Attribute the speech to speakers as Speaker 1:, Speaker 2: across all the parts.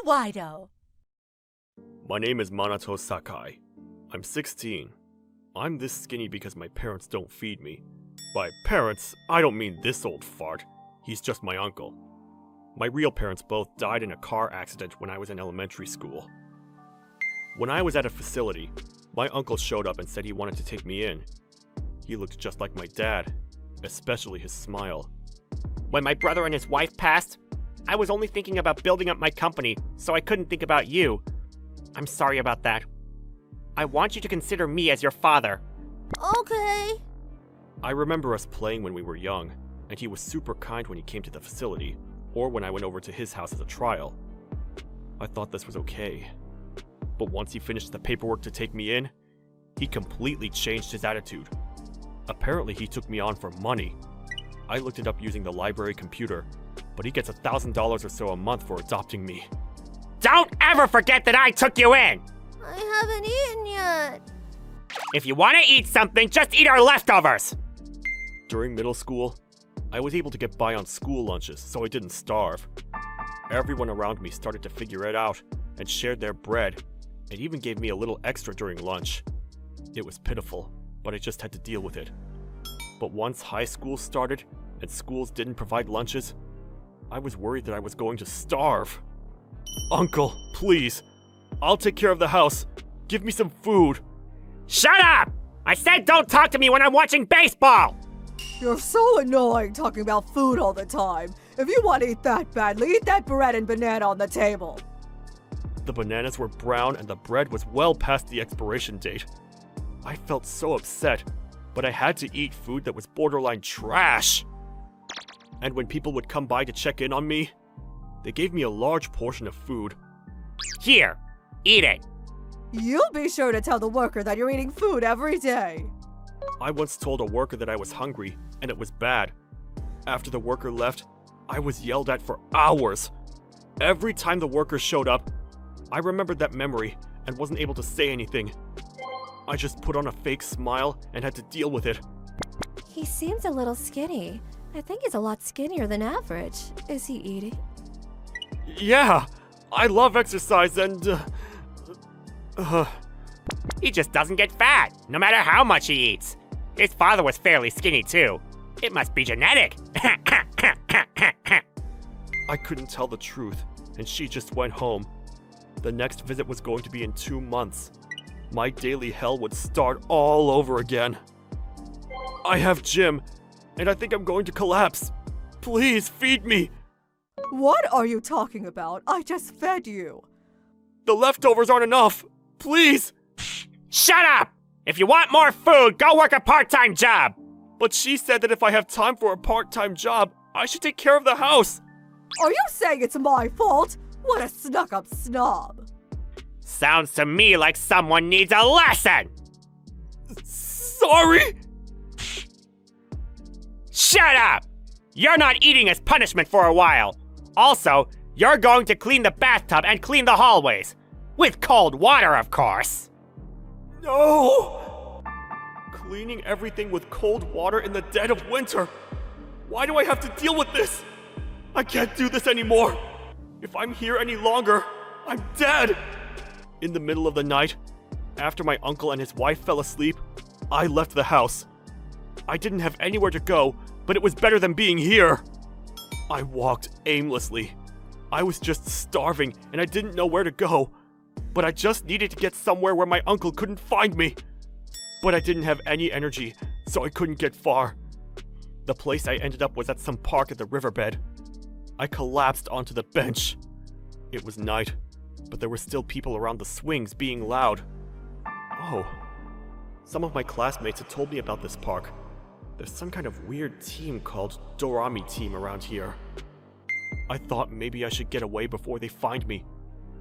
Speaker 1: Manga-Waido.
Speaker 2: My name is Manato Sakai. I'm 16. I'm this skinny because my parents don't feed me. By parents, I don't mean this old fart. He's just my uncle. My real parents both died in a car accident when I was in elementary school. When I was at a facility, my uncle showed up and said he wanted to take me in. He looked just like my dad, especially his smile.
Speaker 3: When my brother and his wife passed, I was only thinking about building up my company, so I couldn't think about you. I'm sorry about that. I want you to consider me as your father.
Speaker 1: Okay.
Speaker 2: I remember us playing when we were young, and he was super kind when he came to the facility, or when I went over to his house as a trial. I thought this was okay. But once he finished the paperwork to take me in, he completely changed his attitude. Apparently he took me on for money. I looked it up using the library computer, but he gets $1,000 or so a month for adopting me.
Speaker 3: Don't ever forget that I took you in!
Speaker 1: I haven't eaten yet.
Speaker 3: If you want to eat something, just eat our leftovers!
Speaker 2: During middle school, I was able to get by on school lunches, so I didn't starve. Everyone around me started to figure it out and shared their bread, and even gave me a little extra during lunch. It was pitiful, but I just had to deal with it. But once high school started, and schools didn't provide lunches, I was worried that I was going to starve. Uncle, please, I'll take care of the house. Give me some food.
Speaker 3: Shut up! I said don't talk to me when I'm watching baseball!
Speaker 4: You're so annoying talking about food all the time. If you want to eat that badly, eat that bread and banana on the table.
Speaker 2: The bananas were brown and the bread was well past the expiration date. I felt so upset, but I had to eat food that was borderline trash. And when people would come by to check in on me, they gave me a large portion of food.
Speaker 3: Here, eat it.
Speaker 4: You'll be sure to tell the worker that you're eating food every day.
Speaker 2: I once told a worker that I was hungry, and it was bad. After the worker left, I was yelled at for hours. Every time the worker showed up, I remembered that memory and wasn't able to say anything. I just put on a fake smile and had to deal with it.
Speaker 5: He seems a little skinny. I think he's a lot skinnier than average. Is he eating?
Speaker 2: Yeah, I love exercise and,
Speaker 3: He just doesn't get fat, no matter how much he eats. His father was fairly skinny too. It must be genetic.
Speaker 2: I couldn't tell the truth, and she just went home. The next visit was going to be in 2 months. My daily hell would start all over again. I have gym, and I think I'm going to collapse. Please feed me.
Speaker 4: What are you talking about? I just fed you.
Speaker 2: The leftovers aren't enough. Please.
Speaker 3: Shut up! If you want more food, go work a part-time job!
Speaker 2: But she said that if I have time for a part-time job, I should take care of the house.
Speaker 4: Are you saying it's my fault? What a snuck-up snob.
Speaker 3: Sounds to me like someone needs a lesson!
Speaker 2: Sorry?
Speaker 3: Shut up! You're not eating as punishment for a while. Also, you're going to clean the bathtub and clean the hallways. With cold water, of course.
Speaker 2: No! Cleaning everything with cold water in the dead of winter. Why do I have to deal with this? I can't do this anymore. If I'm here any longer, I'm dead. In the middle of the night, after my uncle and his wife fell asleep, I left the house. I didn't have anywhere to go, but it was better than being here. I walked aimlessly. I was just starving and I didn't know where to go. But I just needed to get somewhere where my uncle couldn't find me. But I didn't have any energy, so I couldn't get far. The place I ended up was at some park at the riverbed. I collapsed onto the bench. It was night, but there were still people around the swings being loud. Oh, some of my classmates had told me about this park. There's some kind of weird team called Dorami Team around here. I thought maybe I should get away before they find me,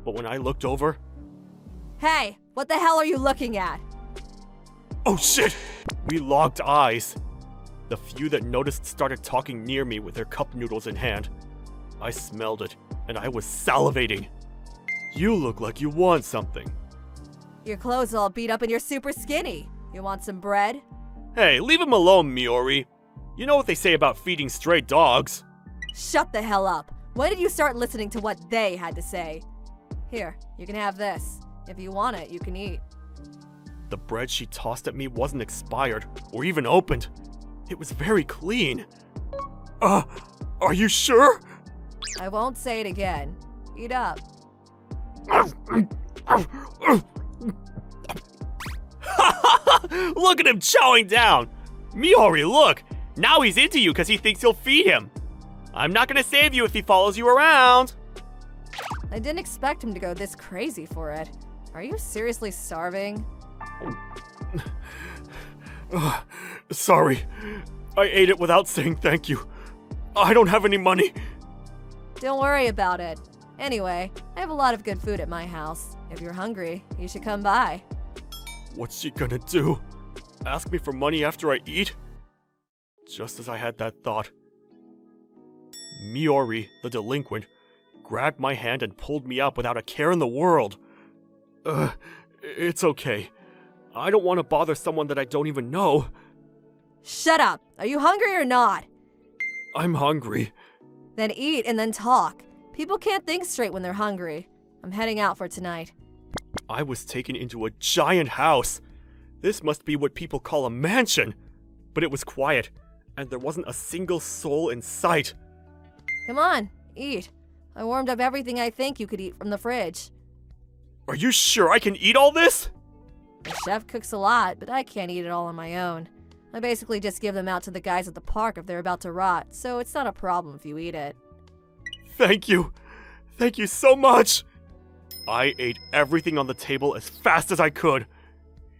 Speaker 2: but when I looked over...
Speaker 4: Hey, what the hell are you looking at?
Speaker 2: Oh shit! We locked eyes. The few that noticed started talking near me with their cup noodles in hand. I smelled it, and I was salivating. You look like you want something.
Speaker 4: Your clothes are all beat up and you're super skinny. You want some bread?
Speaker 2: Hey, leave him alone, Miori. You know what they say about feeding stray dogs.
Speaker 4: Shut the hell up. When did you start listening to what they had to say?
Speaker 5: Here, you can have this. If you want it, you can eat.
Speaker 2: The bread she tossed at me wasn't expired or even opened. It was very clean. Are you sure?
Speaker 5: I won't say it again. Eat up.
Speaker 3: Look at him chowing down! Miori, look! Now he's into you because he thinks you'll feed him. I'm not gonna save you if he follows you around.
Speaker 5: I didn't expect him to go this crazy for it. Are you seriously starving?
Speaker 2: Sorry. I ate it without saying thank you. I don't have any money.
Speaker 5: Don't worry about it. Anyway, I have a lot of good food at my house. If you're hungry, you should come by.
Speaker 2: What's she gonna do? Ask me for money after I eat? Just as I had that thought, Miori, the delinquent, grabbed my hand and pulled me up without a care in the world. It's okay. I don't want to bother someone that I don't even know.
Speaker 5: Shut up! Are you hungry or not?
Speaker 2: I'm hungry.
Speaker 5: Then eat and then talk. People can't think straight when they're hungry. I'm heading out for tonight.
Speaker 2: I was taken into a giant house. This must be what people call a mansion. But it was quiet, and there wasn't a single soul in sight.
Speaker 5: Come on, eat. I warmed up everything I think you could eat from the fridge.
Speaker 2: Are you sure I can eat all this?
Speaker 5: The chef cooks a lot, but I can't eat it all on my own. I basically just give them out to the guys at the park if they're about to rot, so it's not a problem if you eat it.
Speaker 2: Thank you. Thank you so much. I ate everything on the table as fast as I could.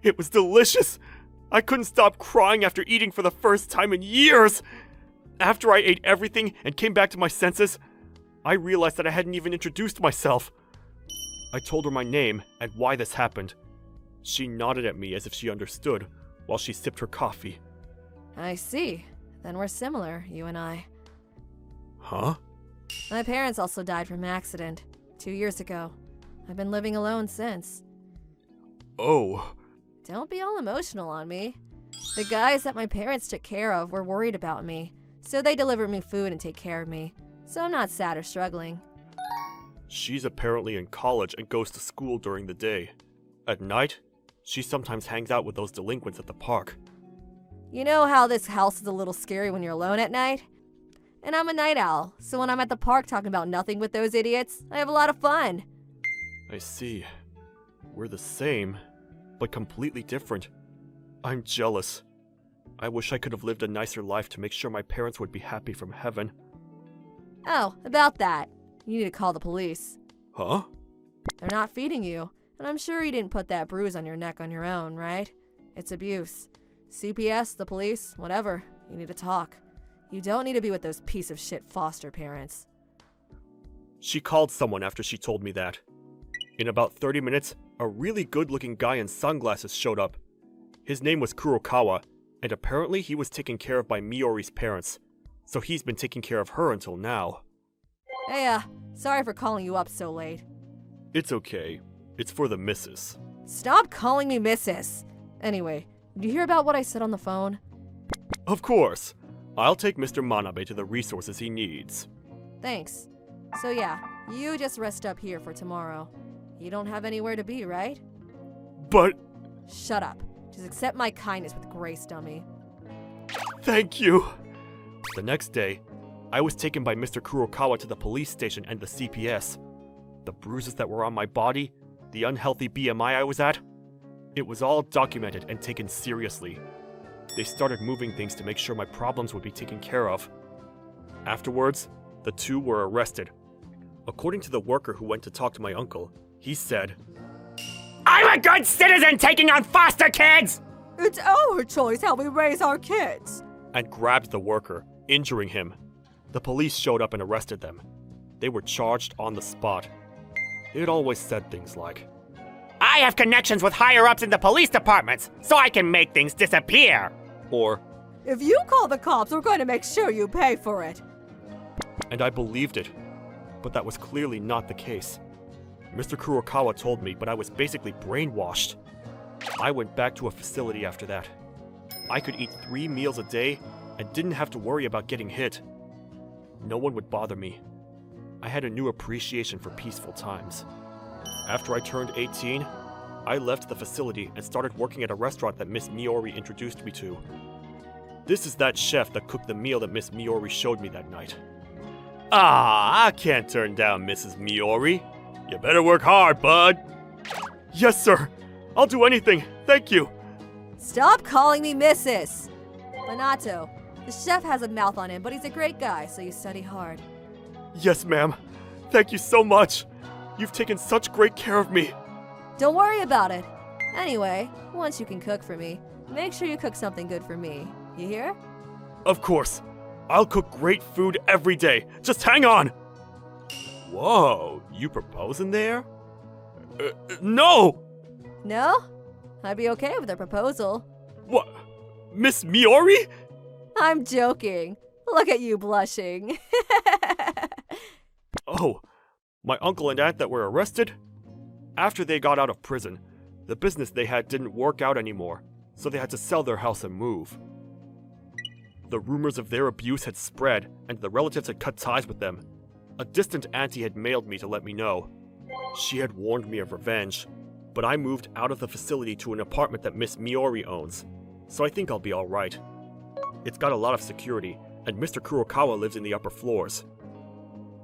Speaker 2: It was delicious. I couldn't stop crying after eating for the first time in years. After I ate everything and came back to my senses, I realized that I hadn't even introduced myself. I told her my name and why this happened. She nodded at me as if she understood, while she sipped her coffee.
Speaker 5: I see. Then we're similar, you and I.
Speaker 2: Huh?
Speaker 5: My parents also died from an accident 2 years ago. I've been living alone since.
Speaker 2: Oh.
Speaker 5: Don't be all emotional on me. The guys that my parents took care of were worried about me, so they delivered me food and take care of me. So I'm not sad or struggling.
Speaker 2: She's apparently in college and goes to school during the day. At night, she sometimes hangs out with those delinquents at the park.
Speaker 5: You know how this house is a little scary when you're alone at night? And I'm a night owl, so when I'm at the park talking about nothing with those idiots, I have a lot of fun.
Speaker 2: I see. We're the same, but completely different. I'm jealous. I wish I could have lived a nicer life to make sure my parents would be happy from heaven.
Speaker 5: Oh, about that. You need to call the police.
Speaker 2: Huh?
Speaker 5: They're not feeding you, and I'm sure you didn't put that bruise on your neck on your own, right? It's abuse. CPS, the police, whatever. You need to talk. You don't need to be with those piece of shit foster parents.
Speaker 2: She called someone after she told me that. In about 30 minutes, a really good-looking guy in sunglasses showed up. His name was Kurokawa, and apparently he was taken care of by Miori's parents, so he's been taking care of her until now.
Speaker 5: Hey, sorry for calling you up so late.
Speaker 2: It's okay. It's for the missus.
Speaker 5: Stop calling me Mrs. Anyway, did you hear about what I said on the phone?
Speaker 2: Of course. I'll take Mr. Manabe to the resources he needs.
Speaker 5: Thanks. So yeah, you just rest up here for tomorrow. You don't have anywhere to be, right?
Speaker 2: But
Speaker 5: Shut up. Just accept my kindness with grace, dummy.
Speaker 2: thank you. The next day, I was taken by Mr. Kurokawa to the police station and the CPS. The bruises that were on my body, the unhealthy BMI I was at, it was all documented and taken seriously. They started moving things to make sure my problems would be taken care of. Afterwards, the two were arrested. According to the worker who went to talk to my uncle, he said,
Speaker 3: I'm a good citizen taking on foster kids!
Speaker 4: It's our choice how we raise our kids.
Speaker 2: and grabbed the worker, injuring him. The police showed up and arrested them. They were charged on the spot. They'd always said things like,
Speaker 3: I have connections with higher-ups in the police departments, so I can make things disappear.
Speaker 2: or,
Speaker 4: If you call the cops, we're going to make sure you pay for it.
Speaker 2: and I believed it. But that was clearly not the case. Mr. Kurokawa told me, but I was basically brainwashed. I went back to a facility after that. I could eat 3 meals a day and didn't have to worry about getting hit. No one would bother me. I had a new appreciation for peaceful times. After I turned 18, I left the facility and started working at a restaurant that Miss Miori introduced me to. This is that chef that cooked the meal that Miss Miori showed me that night. Ah, I can't turn down Mrs. Miori. You better work hard, bud. Yes, sir. I'll do anything. Thank you.
Speaker 5: Stop calling me Mrs. Renato, the chef has a mouth on him, but he's a great guy, so you study hard.
Speaker 2: Yes, ma'am. Thank you so much. You've taken such great care of me.
Speaker 5: Don't worry about it. Anyway, once you can cook for me, make sure you cook something good for me. You hear?
Speaker 2: Of course. I'll cook great food every day. Just hang on. Whoa, you proposing there? No!
Speaker 5: No? I'd be okay with a proposal.
Speaker 2: What? Miss Miori?
Speaker 5: I'm joking. Look at you blushing.
Speaker 2: Oh, my uncle and aunt that were arrested? After they got out of prison, the business they had didn't work out anymore, so they had to sell their house and move. The rumors of their abuse had spread, and the relatives had cut ties with them. A distant auntie had mailed me to let me know. She had warned me of revenge, but I moved out of the facility to an apartment that Miss Miori owns, so I think I'll be alright. It's got a lot of security, and Mr. Kurokawa lives in the upper floors.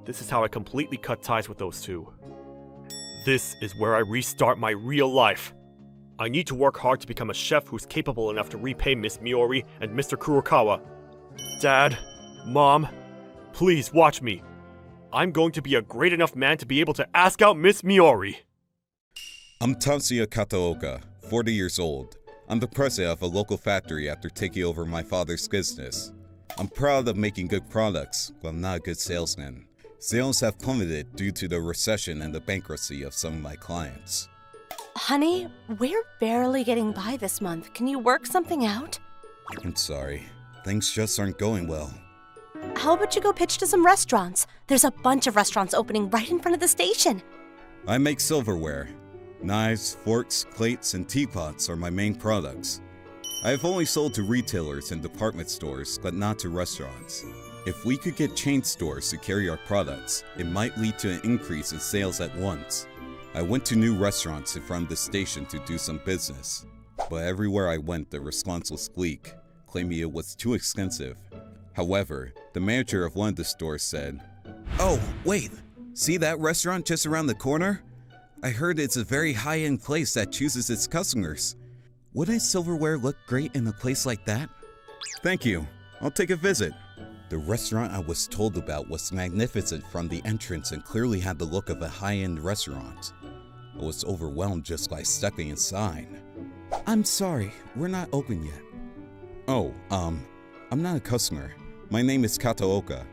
Speaker 2: This is how I completely cut ties with those two. This is where I restart my real life. I need to work hard to become a chef who's capable enough to repay Miss Miori and Mr. Kurokawa. Dad, Mom, please watch me. I'm going to be a great enough man to be able to ask out Miss Miori.
Speaker 6: I'm Tatsuya Kataoka, 40 years old. I'm the president of a local factory after taking over my father's business. I'm proud of making good products, but I'm not a good salesman. Sales have plummeted due to the recession and the bankruptcy of some of my clients.
Speaker 7: Honey, we're barely getting by this month. Can you work something out?
Speaker 6: I'm sorry. Things just aren't going well.
Speaker 7: How about you go pitch to some restaurants? There's a bunch of restaurants opening right in front of the station.
Speaker 6: I make silverware. Knives, forks, plates, and teapots are my main products. I have only sold to retailers and department stores, but not to restaurants. If we could get chain stores to carry our products, it might lead to an increase in sales at once. I went to new restaurants in front of the station to do some business, but everywhere I went the response was bleak, claiming it was too expensive. However, the manager of one of the stores said, "Oh, wait, see that restaurant just around the corner? I heard it's a very high-end place that chooses its customers. Wouldn't silverware look great in a place like that?" "Thank you, I'll take a visit." The restaurant I was told about was magnificent from the entrance and clearly had the look of a high-end restaurant. I was overwhelmed just by stepping inside. "I'm sorry, we're not open yet." "Oh, I'm not a customer. My name is Kataoka.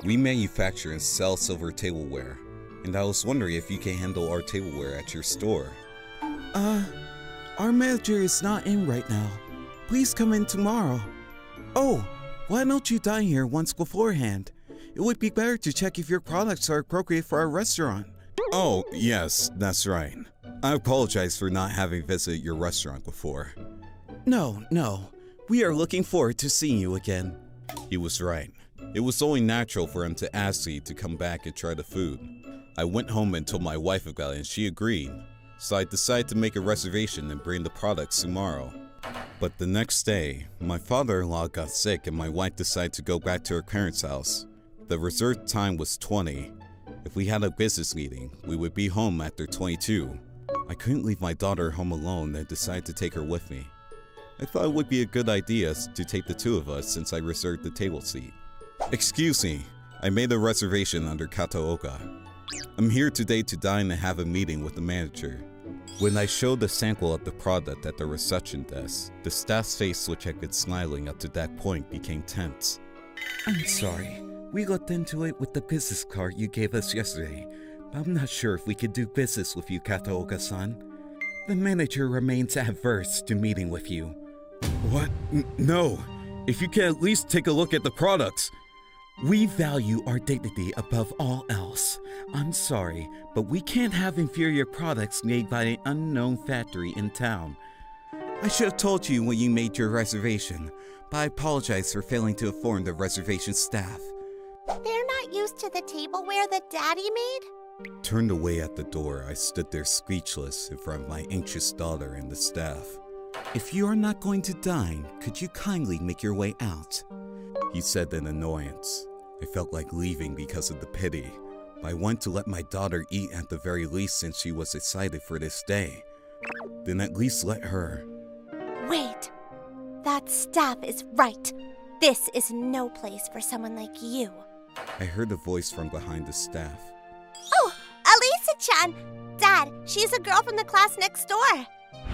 Speaker 6: We manufacture and sell silver tableware, and I was wondering if you can handle our tableware at your store."
Speaker 8: Our manager is not in right now. Please come in tomorrow." "Oh, why don't you dine here once beforehand? It would be better to check if your products are appropriate for our restaurant."
Speaker 6: "Oh, yes, that's right. I apologize for not having visited your restaurant before."
Speaker 8: No. We are looking forward to seeing you again."
Speaker 6: He was right. It was only natural for him to ask me to come back and try the food. I went home and told my wife about it and she agreed. So I decided to make a reservation and bring the products tomorrow. But the next day, my father-in-law got sick and my wife decided to go back to her parents' house. The reserved time was 20. If we had a business meeting, we would be home after 22. I couldn't leave my daughter home alone and decided to take her with me. I thought it would be a good idea to take the two of us since I reserved the table seat. "Excuse me, I made a reservation under Kataoka. I'm here today to dine and have a meeting with the manager." When I showed the sample of the product at the reception desk, the staff's face, which had been smiling up to that point, became tense.
Speaker 8: "I'm sorry. We looked into it with the business card you gave us yesterday, but I'm not sure if we could do business with you, Kataoka-san. The manager remains adverse to meeting with you."
Speaker 6: "What? No. If you can at least take a look at the products."
Speaker 8: "We value our dignity above all else. I'm sorry, but we can't have inferior products made by an unknown factory in town. I should have told you when you made your reservation, but I apologize for failing to inform the reservation staff."
Speaker 9: They're not used to the tableware that Daddy made?
Speaker 6: Turned away at the door, I stood there speechless in front of my anxious daughter and the staff.
Speaker 8: If you are not going to dine, could you kindly make your way out?
Speaker 6: He said in annoyance. I felt like leaving because of the pity, but I wanted to let my daughter eat at the very least since she was excited for this day. Then at least let her.
Speaker 7: Wait. That staff is right. This is no place for someone like you.
Speaker 6: I heard a voice from behind the staff.
Speaker 7: Oh, Elisa-chan! Dad, she's a girl from the class next door.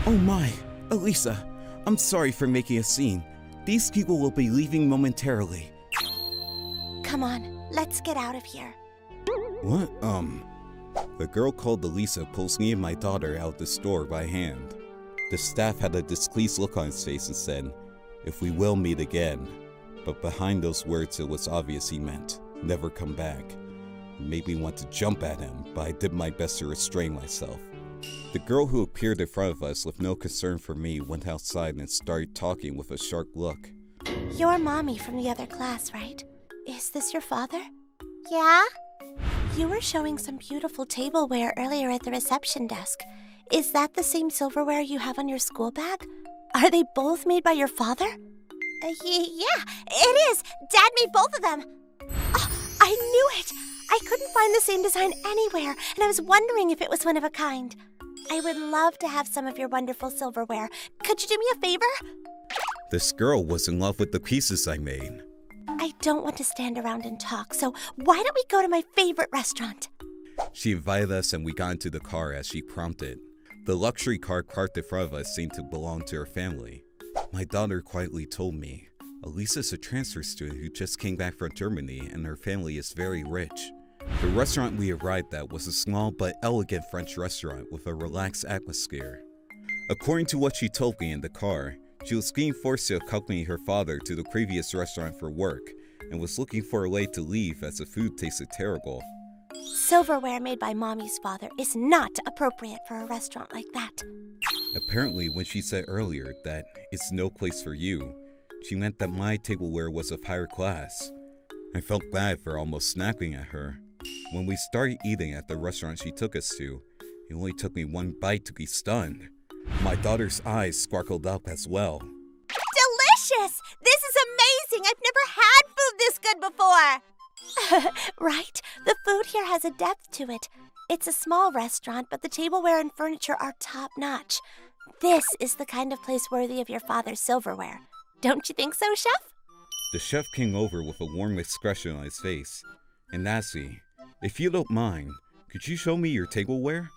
Speaker 8: Oh my, Elisa, I'm sorry for making a scene. These people will be leaving momentarily.
Speaker 7: Come on, let's get out of here.
Speaker 6: What? The girl called Elisa pulls me and my daughter out the store by hand. The staff had a displeased look on his face and said, "If we will meet again." But behind those words, it was obvious he meant, "Never come back." It made me want to jump at him, but I did my best to restrain myself. The girl who appeared in front of us with no concern for me went outside and started talking with a sharp look.
Speaker 7: You're Mommy from the other class, right? Is this your father? Yeah? You were showing some beautiful tableware earlier at the reception desk. Is that the same silverware you have on your school bag? Are they both made by your father? Yeah, it is. Dad made both of them. Oh, I knew it. I couldn't find the same design anywhere, and I was wondering if it was one of a kind. I would love to have some of your wonderful silverware. Could you do me a favor?
Speaker 6: This girl was in love with the pieces I made.
Speaker 7: I don't want to stand around and talk, so why don't we go to my favorite restaurant?
Speaker 6: She invited us and we got into the car as she prompted. The luxury car parked in front of us seemed to belong to her family. My daughter quietly told me, Elisa's a transfer student who just came back from Germany and her family is very rich. The restaurant we arrived at was a small but elegant French restaurant with a relaxed atmosphere. According to what she told me in the car, she was being forced to accompany her father to the previous restaurant for work and was looking for a way to leave as the food tasted terrible.
Speaker 7: Silverware made by Mommy's father is not appropriate for a restaurant like that.
Speaker 6: Apparently, when she said earlier that it's no place for you, she meant that my tableware was of higher class. I felt bad for almost snapping at her. When we started eating at the restaurant she took us to, it only took me one bite to be stunned. My daughter's eyes sparkled up as well.
Speaker 7: Delicious! This is amazing! I've never had food this good before! Right? The food here has a depth to it. It's a small restaurant, but the tableware and furniture are top-notch. This is the kind of place worthy of your father's silverware. Don't you think so, Chef?
Speaker 6: The chef came over with a warm expression on his face and asked me, "If you don't mind, could you show me your tableware?"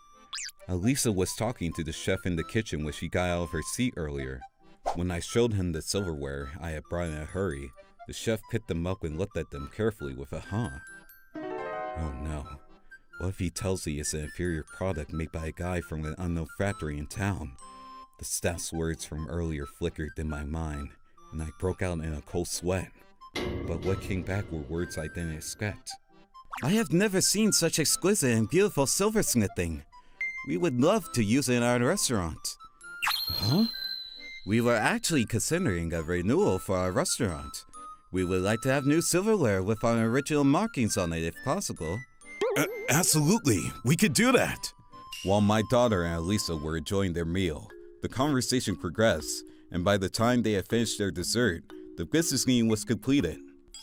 Speaker 6: Elisa was talking to the chef in the kitchen when she got out of her seat earlier. When I showed him the silverware I had brought in a hurry, the chef picked them up and looked at them carefully with a huh. Oh no. What if he tells me it's an inferior product made by a guy from an unknown factory in town? The staff's words from earlier flickered in my mind, and I broke out in a cold sweat. But what came back were words I didn't expect.
Speaker 8: I have never seen such exquisite and beautiful silversmithing. We would love to use it in our restaurant.
Speaker 6: Huh?
Speaker 8: We were actually considering a renewal for our restaurant. We would like to have new silverware with our original markings on it if possible.
Speaker 6: Absolutely, we could do that. While my daughter and Elisa were enjoying their meal, the conversation progressed, and by the time they had finished their dessert, the business meeting was completed.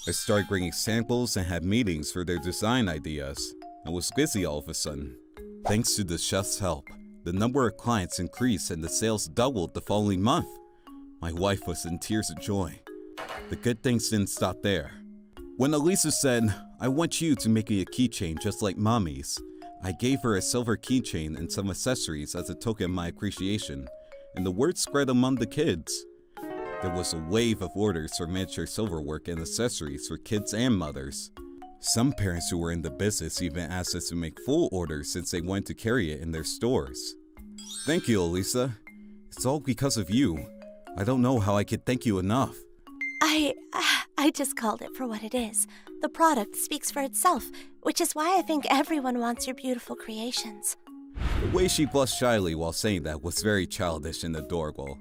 Speaker 6: I started bringing samples and had meetings for their design ideas. I was busy all of a sudden. Thanks to the chef's help, the number of clients increased and the sales doubled the following month. My wife was in tears of joy. The good things didn't stop there. When Elisa said, "I want you to make me a keychain just like Mommy's," I gave her a silver keychain and some accessories as a token of my appreciation, and the word spread among the kids. There was a wave of orders for miniature silverwork and accessories for kids and mothers. Some parents who were in the business even asked us to make full orders since they wanted to carry it in their stores. Thank you, Elisa. It's all because of you. I don't know how I could thank you enough.
Speaker 7: I just called it for what it is. The product speaks for itself, which is why I think everyone wants your beautiful creations.
Speaker 6: The way she blushed shyly while saying that was very childish and adorable.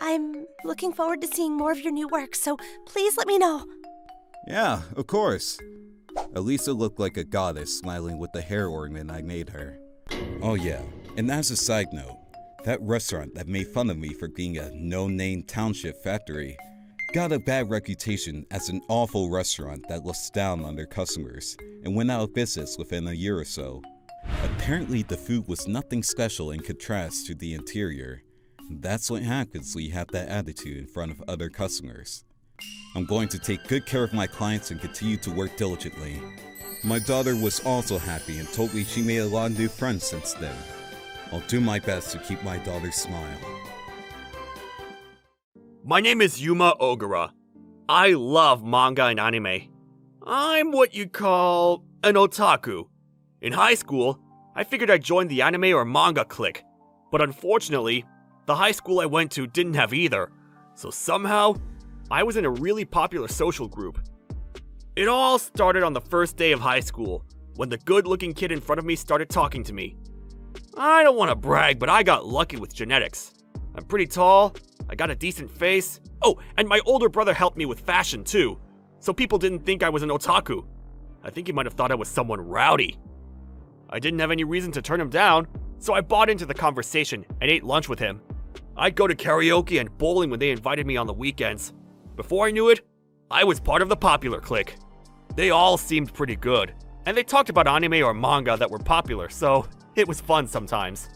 Speaker 7: I'm looking forward to seeing more of your new work, so please let me know.
Speaker 6: Yeah, of course. Elisa looked like a goddess smiling with the hair ornament I made her. Oh yeah, and as a side note, that restaurant that made fun of me for being a no-name township factory got a bad reputation as an awful restaurant that looks down on their customers and went out of business within a year or so. Apparently the food was nothing special in contrast to the interior. That's what happens when you have that attitude in front of other customers. I'm going to take good care of my clients and continue to work diligently. My daughter was also happy and told me she made a lot of new friends since then. I'll do my best to keep my daughter's smile.
Speaker 2: My name is Yuma Ogura. I love manga and anime. I'm what you'd call an otaku. In high school, I figured I'd join the anime or manga clique, but unfortunately, the high school I went to didn't have either, so somehow, I was in a really popular social group. It all started on the first day of high school, when the good-looking kid in front of me started talking to me. I don't want to brag, but I got lucky with genetics. I'm pretty tall, I got a decent face. Oh, and my older brother helped me with fashion too, so people didn't think I was an otaku. I think he might have thought I was someone rowdy. I didn't have any reason to turn him down, so I bought into the conversation and ate lunch with him. I'd go to karaoke and bowling when they invited me on the weekends. Before I knew it, I was part of the popular clique. They all seemed pretty good, and they talked about anime or manga that were popular, so it was fun sometimes.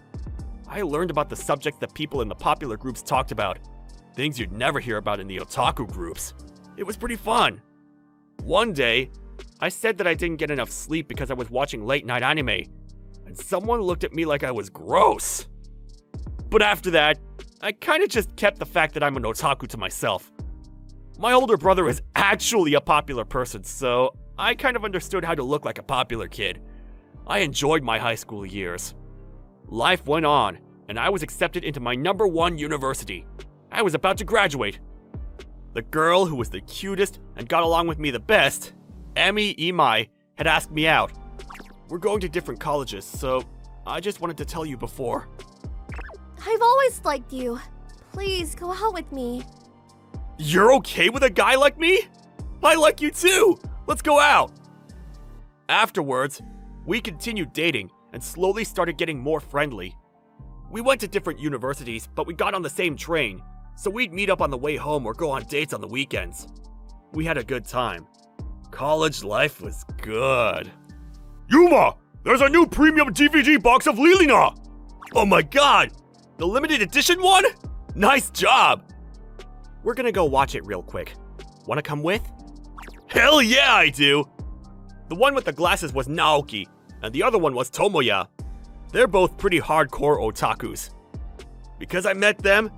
Speaker 2: I learned about the subjects that people in the popular groups talked about, things you'd never hear about in the otaku groups. It was pretty fun. One day, I said that I didn't get enough sleep because I was watching late-night anime, and someone looked at me like I was gross. But after that, I kinda just kept the fact that I'm an otaku to myself. My older brother is actually a popular person, so I kind of understood how to look like a popular kid. I enjoyed my high school years. Life went on, and I was accepted into my #1 university. I was about to graduate. The girl who was the cutest and got along with me the best, Emi Imai, had asked me out. We're going to different colleges, so I just wanted to tell you before.
Speaker 1: I've always liked you. Please go out with me.
Speaker 2: You're okay with a guy like me? I like you too! Let's go out! Afterwards, we continued dating and slowly started getting more friendly. We went to different universities, but we got on the same train, so we'd meet up on the way home or go on dates on the weekends. We had a good time. College life was good. Yuma! There's a new premium DVD box of Lilina! Oh my god! The limited edition one? Nice job!
Speaker 3: We're gonna go watch it real quick. Wanna come with?
Speaker 2: Hell yeah, I do! The one with the glasses was Naoki, and the other one was Tomoya. They're both pretty hardcore otakus. Because I met them,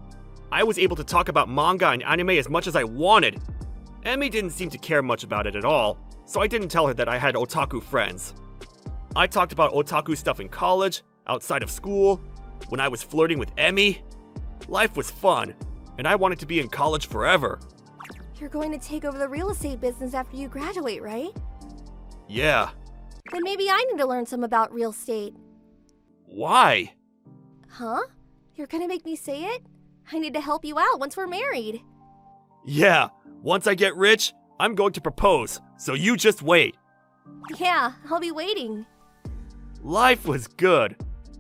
Speaker 2: I was able to talk about manga and anime as much as I wanted. Emi didn't seem to care much about it at all, so I didn't tell her that I had otaku friends. I talked about otaku stuff in college, outside of school, when I was flirting with Emi. Life was fun, and I wanted to be in college forever.
Speaker 1: You're going to take over the real estate business after you graduate, right?
Speaker 2: Yeah.
Speaker 1: Then maybe I need to learn some about real estate.
Speaker 2: Why?
Speaker 1: Huh? You're gonna make me say it? I need to help you out once we're married.
Speaker 2: Yeah, once I get rich, I'm going to propose, so you just wait.
Speaker 1: Yeah, I'll be waiting.
Speaker 2: Life was good.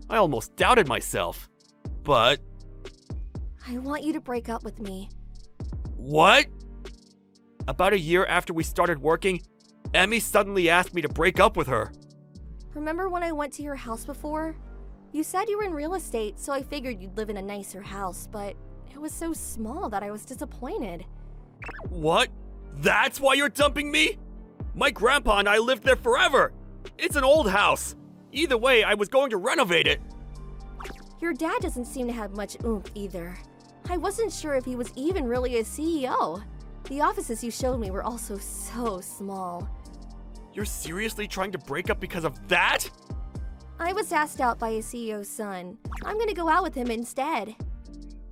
Speaker 2: I almost doubted myself. But...
Speaker 1: I want you to break up with me.
Speaker 2: What? About a year after we started working, Emi suddenly asked me to break up with her.
Speaker 1: Remember when I went to your house before? You said you were in real estate, so I figured you'd live in a nicer house, but it was so small that I was disappointed.
Speaker 2: What? That's why you're dumping me? My grandpa and I lived there forever. It's an old house. Either way, I was going to renovate it.
Speaker 1: Your dad doesn't seem to have much oomph either. I wasn't sure if he was even really a CEO. The offices you showed me were also so small.
Speaker 2: You're seriously trying to break up because of that?
Speaker 1: I was asked out by a CEO's son. I'm gonna go out with him instead.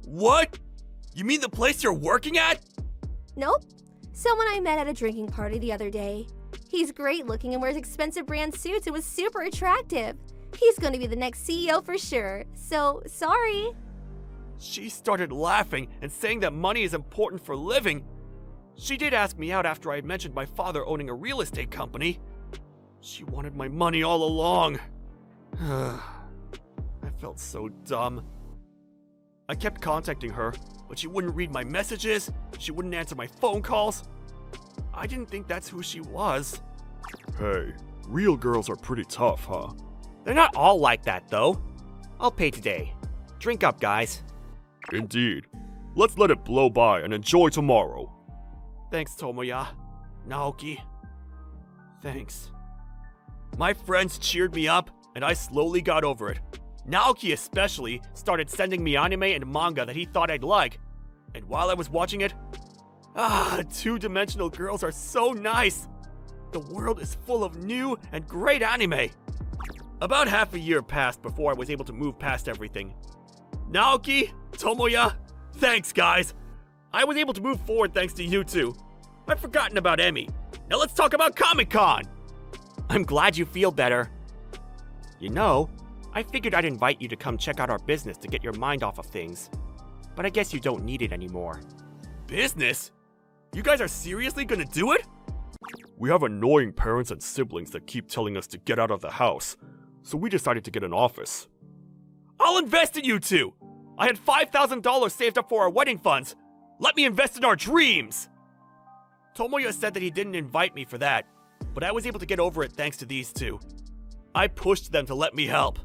Speaker 2: What? You mean the place you're working at?
Speaker 1: Nope. Someone I met at a drinking party the other day. He's great looking and wears expensive brand suits and was super attractive. He's gonna be the next CEO for sure, so sorry.
Speaker 2: She started laughing and saying that money is important for living. She did ask me out after I had mentioned my father owning a real estate company. She wanted my money all along. I felt so dumb. I kept contacting her, but she wouldn't read my messages, she wouldn't answer my phone calls. I didn't think that's who she was. Hey, real girls are pretty tough, huh?
Speaker 3: They're not all like that, though. I'll pay today. Drink up, guys.
Speaker 2: Indeed. Let's let it blow by and enjoy tomorrow.
Speaker 3: Thanks, Tomoya. Naoki.
Speaker 2: Thanks. My friends cheered me up, and I slowly got over it. Naoki especially started sending me anime and manga that he thought I'd like. And while I was watching it, two-dimensional girls are so nice. The world is full of new and great anime. About half a year passed before I was able to move past everything. Naoki, Tomoya, thanks guys. I was able to move forward thanks to you two. I've forgotten about Emmy. Now let's talk about Comic-Con.
Speaker 3: I'm glad you feel better. You know, I figured I'd invite you to come check out our business to get your mind off of things. But I guess you don't need it anymore.
Speaker 2: Business? You guys are seriously gonna do it? We have annoying parents and siblings that keep telling us to get out of the house, so we decided to get an office. I'll invest in you two! I had $5,000 saved up for our wedding funds. Let me invest in our dreams! Tomoya said that he didn't invite me for that, but I was able to get over it thanks to these two. I pushed them to let me help.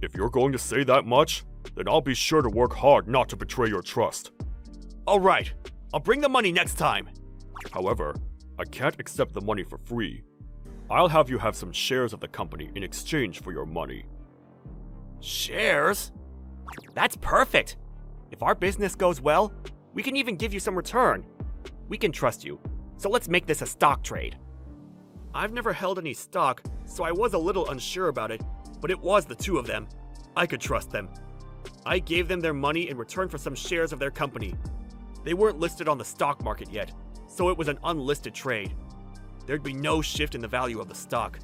Speaker 2: If you're going to say that much, then I'll be sure to work hard not to betray your trust. Alright, I'll bring the money next time. However, I can't accept the money for free. I'll have you have some shares of the company in exchange for your money. Shares?
Speaker 3: That's perfect. If our business goes well, we can even give you some return. We can trust you, so let's make this a stock trade.
Speaker 2: I've never held any stock, so I was a little unsure about it, but it was the two of them. I could trust them. I gave them their money in return for some shares of their company. They weren't listed on the stock market yet, so it was an unlisted trade. There'd be no shift in the value of the stock.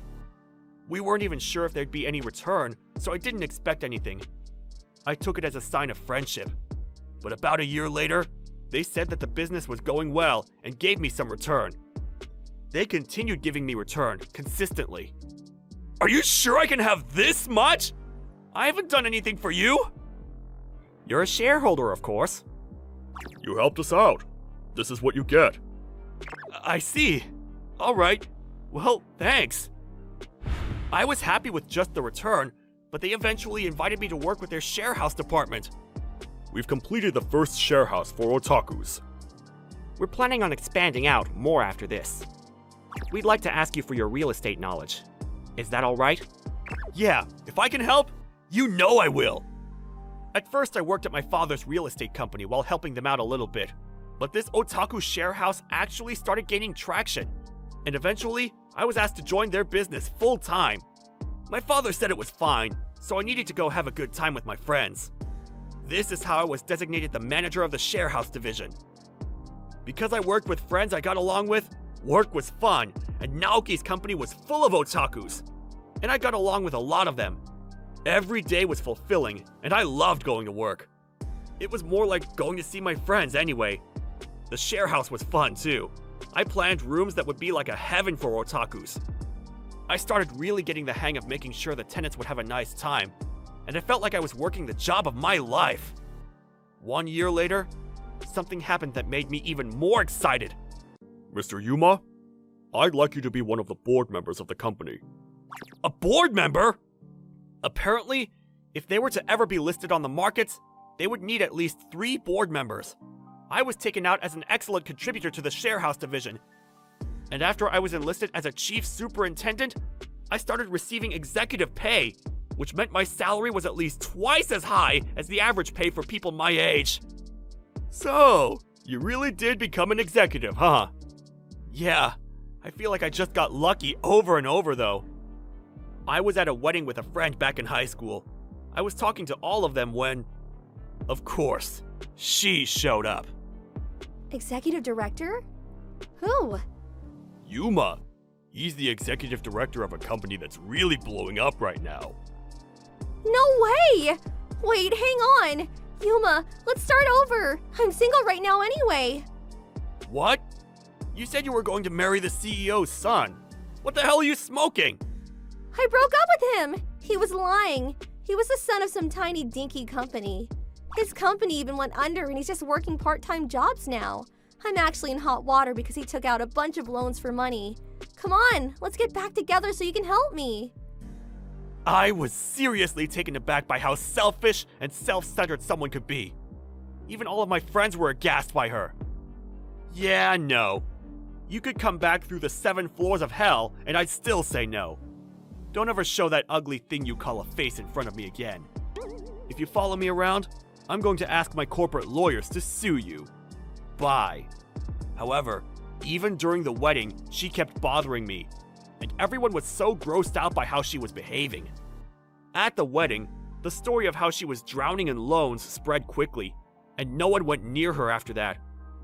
Speaker 2: We weren't even sure if there'd be any return, so I didn't expect anything. I took it as a sign of friendship. But about a year later, they said that the business was going well and gave me some return. They continued giving me return, consistently. Are you sure I can have this much? I haven't done anything for you.
Speaker 3: You're a shareholder, of course.
Speaker 2: You helped us out. This is what you get. I see. Alright. Well, thanks. I was happy with just the return, but they eventually invited me to work with their sharehouse department. We've completed the first sharehouse for otakus.
Speaker 3: We're planning on expanding out more after this. We'd like to ask you for your real estate knowledge. Is that alright?
Speaker 2: Yeah, if I can help, you know I will. At first, I worked at my father's real estate company while helping them out a little bit. But this otaku share house actually started gaining traction. And eventually, I was asked to join their business full time. My father said it was fine, so I needed to go have a good time with my friends. This is how I was designated the manager of the share house division. Because I worked with friends I got along with, work was fun, and Naoki's company was full of otakus. And I got along with a lot of them. Every day was fulfilling, and I loved going to work. It was more like going to see my friends anyway. The share house was fun too. I planned rooms that would be like a heaven for otakus. I started really getting the hang of making sure the tenants would have a nice time, and I felt like I was working the job of my life. 1 year later, something happened that made me even more excited. Mr. Yuma, I'd like you to be one of the board members of the company. A board member? Apparently, if they were to ever be listed on the markets, they would need at least 3 board members. I was taken out as an excellent contributor to the sharehouse division. And after I was enlisted as a chief superintendent, I started receiving executive pay, which meant my salary was at least twice as high as the average pay for people my age. So, you really did become an executive, huh? Yeah, I feel like I just got lucky over and over though. I was at a wedding with a friend back in high school. I was talking to all of them when, of course, she showed up.
Speaker 1: Executive director? Who?
Speaker 2: Yuma. He's the executive director of a company that's really blowing up right now.
Speaker 1: No way! Wait, hang on! Yuma, let's start over! I'm single right now anyway!
Speaker 2: What? You said you were going to marry the CEO's son. What the hell are you smoking?
Speaker 1: I broke up with him. He was lying. He was the son of some tiny dinky company. His company even went under and he's just working part-time jobs now. I'm actually in hot water because he took out a bunch of loans for money. Come on, let's get back together so you can help me.
Speaker 2: I was seriously taken aback by how selfish and self-centered someone could be. Even all of my friends were aghast by her. Yeah, no. You could come back through the 7 floors of hell and I'd still say no. Don't ever show that ugly thing you call a face in front of me again. If you follow me around, I'm going to ask my corporate lawyers to sue you. Bye. However, even during the wedding, she kept bothering me, and everyone was so grossed out by how she was behaving. At the wedding, the story of how she was drowning in loans spread quickly, and no one went near her after that.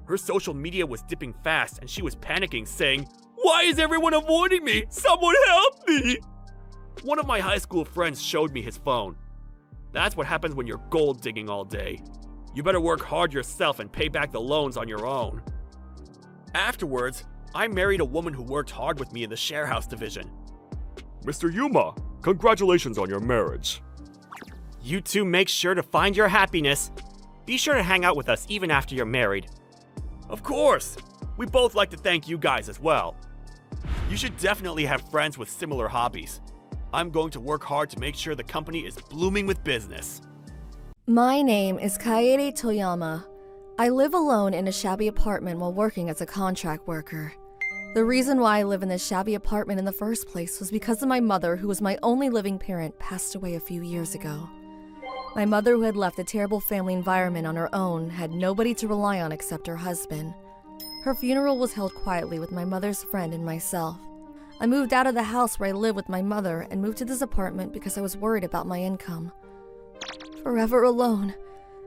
Speaker 2: Her social media was dipping fast, and she was panicking, saying, "Why is everyone avoiding me? Someone help me!" One of my high school friends showed me his phone. That's what happens when you're gold digging all day. You better work hard yourself and pay back the loans on your own. Afterwards, I married a woman who worked hard with me in the share house division.
Speaker 9: Mr. Yuma, congratulations on your marriage.
Speaker 3: You two make sure to find your happiness. Be sure to hang out with us even after you're married.
Speaker 2: Of course! We both like to thank you guys as well. You should definitely have friends with similar hobbies. I'm going to work hard to make sure the company is blooming with business.
Speaker 5: My name is Kaede Toyama. I live alone in a shabby apartment while working as a contract worker. The reason why I live in this shabby apartment in the first place was because of my mother, who was my only living parent, passed away a few years ago. My mother, who had left a terrible family environment on her own, had nobody to rely on except her husband. Her funeral was held quietly with my mother's friend and myself. I moved out of the house where I lived with my mother and moved to this apartment because I was worried about my income. Forever alone.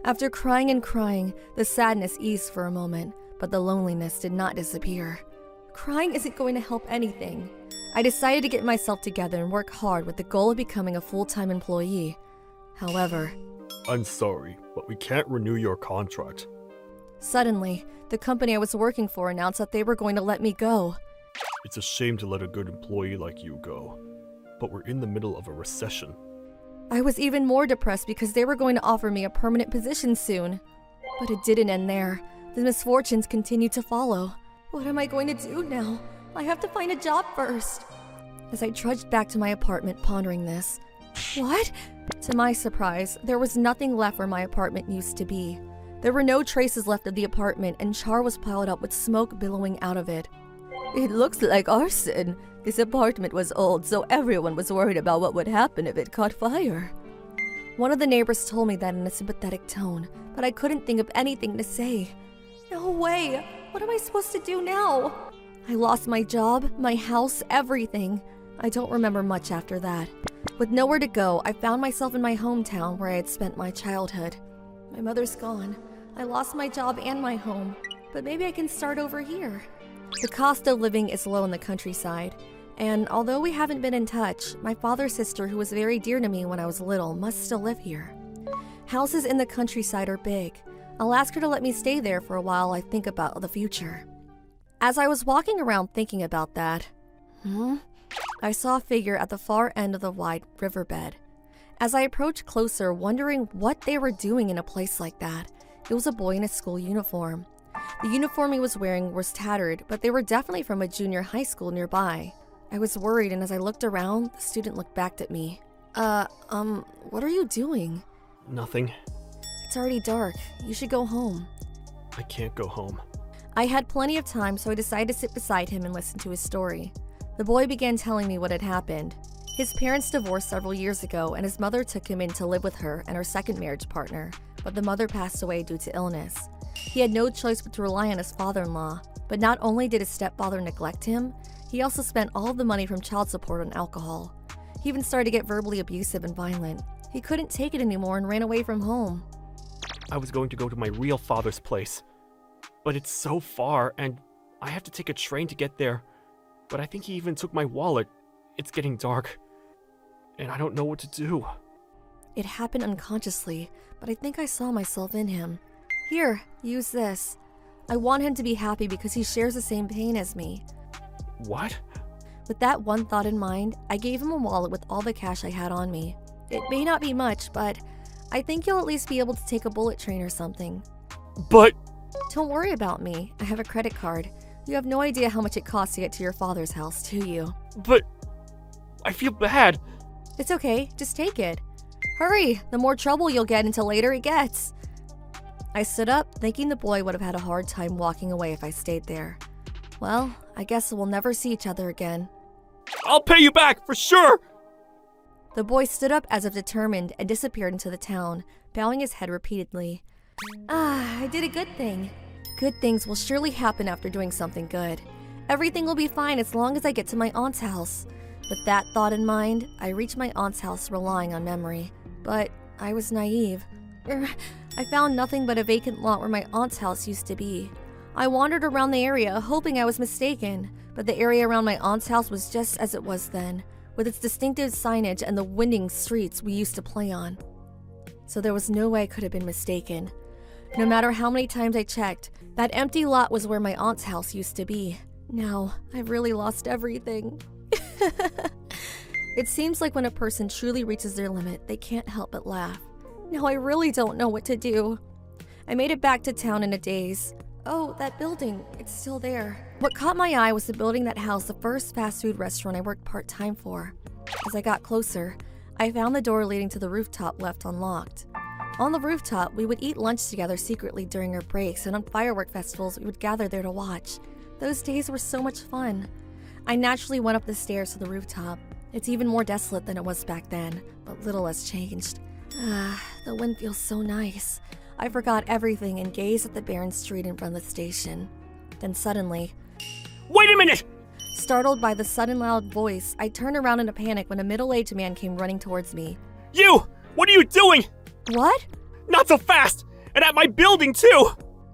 Speaker 5: After crying and crying, the sadness eased for a moment, but the loneliness did not disappear. Crying isn't going to help anything. I decided to get myself together and work hard with the goal of becoming a full-time employee. However,
Speaker 9: I'm sorry, but we can't renew your contract.
Speaker 5: Suddenly, the company I was working for announced that they were going to let me go.
Speaker 9: It's a shame to let a good employee like you go, but we're in the middle of a recession.
Speaker 5: I was even more depressed because they were going to offer me a permanent position soon. But it didn't end there. The misfortunes continued to follow. What am I going to do now? I have to find a job first. As I trudged back to my apartment pondering this. What? To my surprise, there was nothing left where my apartment used to be. There were no traces left of the apartment, and char was piled up with smoke billowing out of it. It looks like arson. This apartment was old, so everyone was worried about what would happen if it caught fire. One of the neighbors told me that in a sympathetic tone, but I couldn't think of anything to say. No way! What am I supposed to do now? I lost my job, my house, everything. I don't remember much after that. With nowhere to go, I found myself in my hometown where I had spent my childhood. My mother's gone. I lost my job and my home, but maybe I can start over here. The cost of living is low in the countryside, and although we haven't been in touch, my father's sister, who was very dear to me when I was little, must still live here. Houses in the countryside are big. I'll ask her to let me stay there for a while I think about the future. As I was walking around thinking about that, I saw a figure at the far end of the wide riverbed. As I approached closer, wondering what they were doing in a place like that, it was a boy in a school uniform. The uniform he was wearing was tattered, but they were definitely from a junior high school nearby. I was worried, and as I looked around, the student looked back at me. What are you doing?
Speaker 2: Nothing.
Speaker 5: It's already dark. You should go home.
Speaker 2: I can't go home.
Speaker 5: I had plenty of time, so I decided to sit beside him and listen to his story. The boy began telling me what had happened. His parents divorced several years ago, and his mother took him in to live with her and her second marriage partner, but the mother passed away due to illness. He had no choice but to rely on his father-in-law, but not only did his stepfather neglect him, he also spent all of the money from child support on alcohol. He even started to get verbally abusive and violent. He couldn't take it anymore and ran away from home.
Speaker 2: I was going to go to my real father's place, but it's so far, and I have to take a train to get there. But I think he even took my wallet. It's getting dark, and I don't know what to do.
Speaker 5: It happened unconsciously, but I think I saw myself in him. Here, use this. I want him to be happy because he shares the same pain as me.
Speaker 2: What?
Speaker 5: With that one thought in mind, I gave him a wallet with all the cash I had on me. It may not be much, but I think you'll at least be able to take a bullet train or something.
Speaker 2: But
Speaker 5: Don't worry about me. I have a credit card. You have no idea how much it costs to get to your father's house, do you?
Speaker 2: I feel bad.
Speaker 5: It's okay, just take it. Hurry, the more trouble you'll get until later it gets. I stood up, thinking the boy would have had a hard time walking away if I stayed there. Well, I guess we'll never see each other again.
Speaker 2: I'll pay you back, for sure!
Speaker 5: The boy stood up as if determined and disappeared into the town, bowing his head repeatedly. I did a good thing. Good things will surely happen after doing something good. Everything will be fine as long as I get to my aunt's house. With that thought in mind, I reached my aunt's house relying on memory. But I was naive. I found nothing but a vacant lot where my aunt's house used to be. I wandered around the area hoping I was mistaken, but the area around my aunt's house was just as it was then, with its distinctive signage and the winding streets we used to play on. So there was no way I could have been mistaken. No matter how many times I checked, that empty lot was where my aunt's house used to be. Now, I've really lost everything. It seems like when a person truly reaches their limit, they can't help but laugh. Now I really don't know what to do. I made it back to town in a daze. Oh, that building, it's still there. What caught my eye was the building that housed the first fast food restaurant I worked part-time for. As I got closer, I found the door leading to the rooftop left unlocked. On the rooftop, we would eat lunch together secretly during our breaks, and on firework festivals, we would gather there to watch. Those days were so much fun. I naturally went up the stairs to the rooftop. It's even more desolate than it was back then, but little has changed. The wind feels so nice. I forgot everything and gazed at the barren street in front of the station. Then suddenly,
Speaker 2: Wait a minute!
Speaker 5: startled by the sudden loud voice, I turned around in a panic when a middle-aged man came running towards me.
Speaker 2: You! What are you doing?
Speaker 5: What?
Speaker 2: Not so fast! And at my building, too!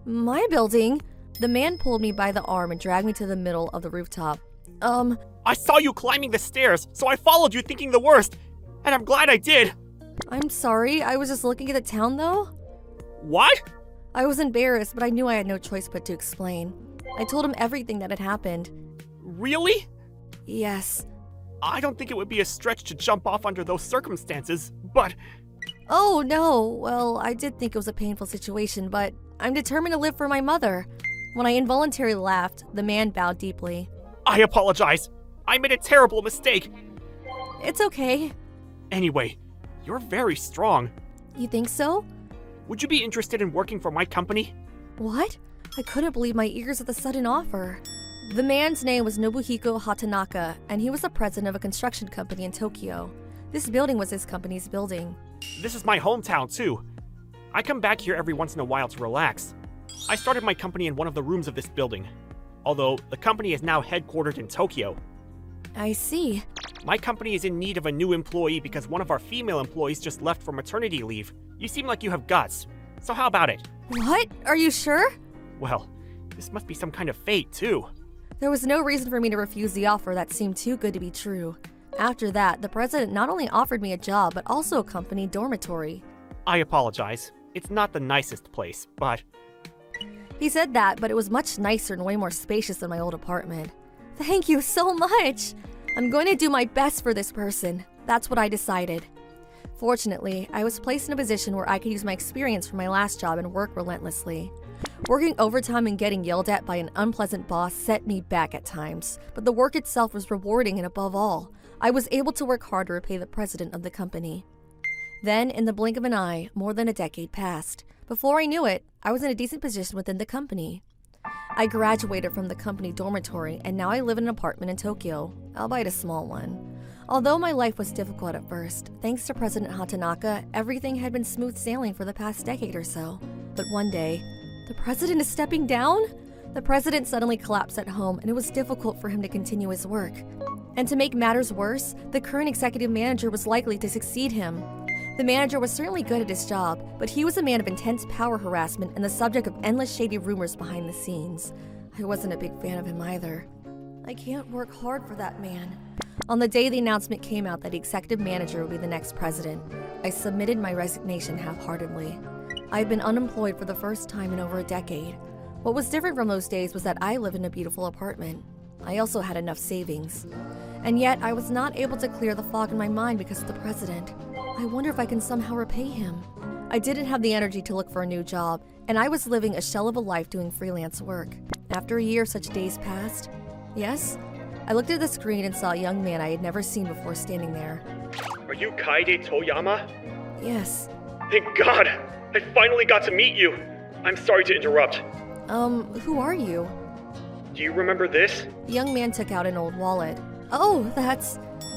Speaker 5: My building? The man pulled me by the arm and dragged me to the middle of the rooftop.
Speaker 3: I saw you climbing the stairs, so I followed you thinking the worst. And I'm glad I did.
Speaker 5: I'm sorry, I was just looking at the town though.
Speaker 3: What?
Speaker 5: I was embarrassed, but I knew I had no choice but to explain. I told him everything that had happened.
Speaker 3: Really?
Speaker 5: Yes.
Speaker 3: I don't think it would be a stretch to jump off under those circumstances, but...
Speaker 5: Oh, no. Well, I did think it was a painful situation, but I'm determined to live for my mother. When I involuntarily laughed, the man bowed deeply.
Speaker 3: I apologize. I made a terrible mistake.
Speaker 5: It's okay.
Speaker 3: Anyway, you're very strong.
Speaker 5: You think so?
Speaker 3: Would you be interested in working for my company?
Speaker 5: What? I couldn't believe my ears at the sudden offer. The man's name was Nobuhiko Hatanaka, and he was the president of a construction company in Tokyo. This building was his company's building.
Speaker 3: This is my hometown, too. I come back here every once in a while to relax. I started my company in one of the rooms of this building, although the company is now headquartered in Tokyo.
Speaker 5: I see.
Speaker 3: My company is in need of a new employee because one of our female employees just left for maternity leave. You seem like you have guts, so how about it?
Speaker 5: What? Are you sure?
Speaker 3: Well, this must be some kind of fate, too.
Speaker 5: There was no reason for me to refuse the offer that seemed too good to be true. After that, the president not only offered me a job, but also a company dormitory.
Speaker 3: I apologize. It's not the nicest place, but...
Speaker 5: He said that, but it was much nicer and way more spacious than my old apartment. Thank you so much! I'm going to do my best for this person. That's what I decided. Fortunately, I was placed in a position where I could use my experience from my last job and work relentlessly. Working overtime and getting yelled at by an unpleasant boss set me back at times, but the work itself was rewarding, and above all, I was able to work hard to repay the president of the company. Then, in the blink of an eye, more than a decade passed. Before I knew it, I was in a decent position within the company. I graduated from the company dormitory, and now I live in an apartment in Tokyo, albeit a small one. Although my life was difficult at first, thanks to President Hatanaka, everything had been smooth sailing for the past decade or so. But one day, the president is stepping down? The president suddenly collapsed at home, and it was difficult for him to continue his work. And to make matters worse, the current executive manager was likely to succeed him. The manager was certainly good at his job, but he was a man of intense power harassment and the subject of endless shady rumors behind the scenes. I wasn't a big fan of him either. I can't work hard for that man. On the day the announcement came out that the executive manager would be the next president, I submitted my resignation half-heartedly. I had been unemployed for the first time in over a decade. What was different from those days was that I lived in a beautiful apartment. I also had enough savings. And yet, I was not able to clear the fog in my mind because of the president. I wonder if I can somehow repay him. I didn't have the energy to look for a new job, and I was living a shell of a life doing freelance work. After a year, such days passed. Yes? I looked at the screen and saw a young man I had never seen before standing there.
Speaker 2: Are you Kaide Toyama?
Speaker 5: Yes.
Speaker 2: Thank God! I finally got to meet you! I'm sorry to interrupt.
Speaker 5: Who are you?
Speaker 2: Do you remember this?
Speaker 5: The young man took out an old wallet. Oh,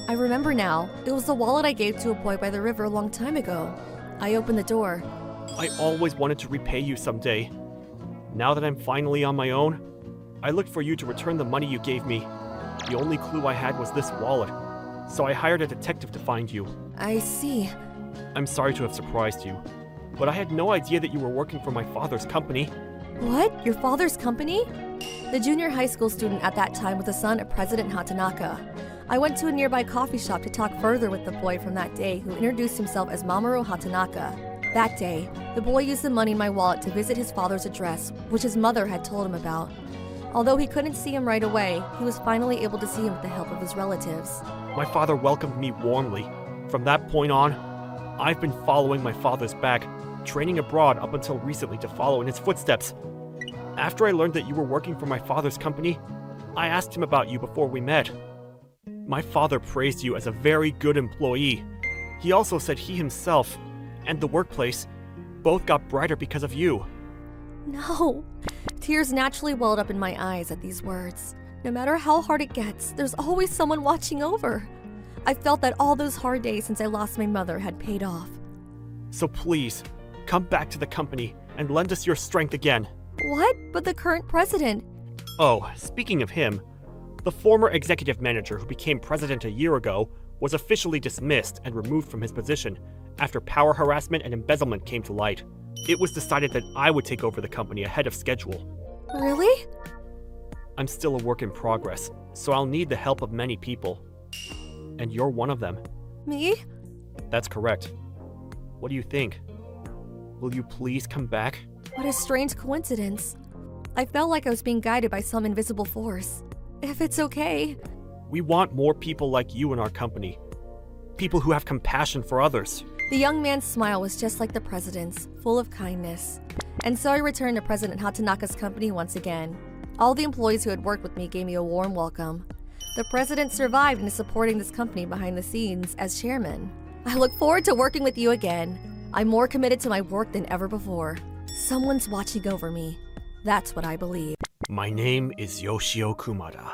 Speaker 5: I remember now. It was the wallet I gave to a boy by the river a long time ago. I opened the door.
Speaker 3: I always wanted to repay you someday. Now that I'm finally on my own, I looked for you to return the money you gave me. The only clue I had was this wallet, so I hired a detective to find you.
Speaker 5: I see.
Speaker 3: I'm sorry to have surprised you, but I had no idea that you were working for my father's company.
Speaker 5: What? Your father's company? The junior high school student at that time was the son of President Hatanaka. I went to a nearby coffee shop to talk further with the boy from that day who introduced himself as Mamoru Hatanaka. That day, the boy used the money in my wallet to visit his father's address, which his mother had told him about. Although he couldn't see him right away, he was finally able to see him with the help of his relatives.
Speaker 3: My father welcomed me warmly. From that point on, I've been following my father's back, training abroad up until recently to follow in his footsteps. After I learned that you were working for my father's company, I asked him about you before we met. My father praised you as a very good employee. He also said he himself and the workplace both got brighter because of you.
Speaker 5: No. Tears naturally welled up in my eyes at these words. No matter how hard it gets, there's always someone watching over. I felt that all those hard days since I lost my mother had paid off.
Speaker 3: So please, come back to the company and lend us your strength again.
Speaker 5: What? But the current president?
Speaker 3: Oh, speaking of him, the former executive manager who became president a year ago was officially dismissed and removed from his position after power harassment and embezzlement came to light. It was decided that I would take over the company ahead of schedule.
Speaker 5: Really?
Speaker 3: I'm still a work in progress, so I'll need the help of many people. And you're one of them.
Speaker 5: Me?
Speaker 3: That's correct. What do you think? Will you please come back?
Speaker 5: What a strange coincidence. I felt like I was being guided by some invisible force. If it's okay.
Speaker 3: We want more people like you in our company. People who have compassion for others.
Speaker 5: The young man's smile was just like the president's, full of kindness. And so I returned to President Hatanaka's company once again. All the employees who had worked with me gave me a warm welcome. The president survived and is supporting this company behind the scenes as chairman. I look forward to working with you again. I'm more committed to my work than ever before. Someone's watching over me. That's what I believe.
Speaker 3: My name is Yoshio Kumada.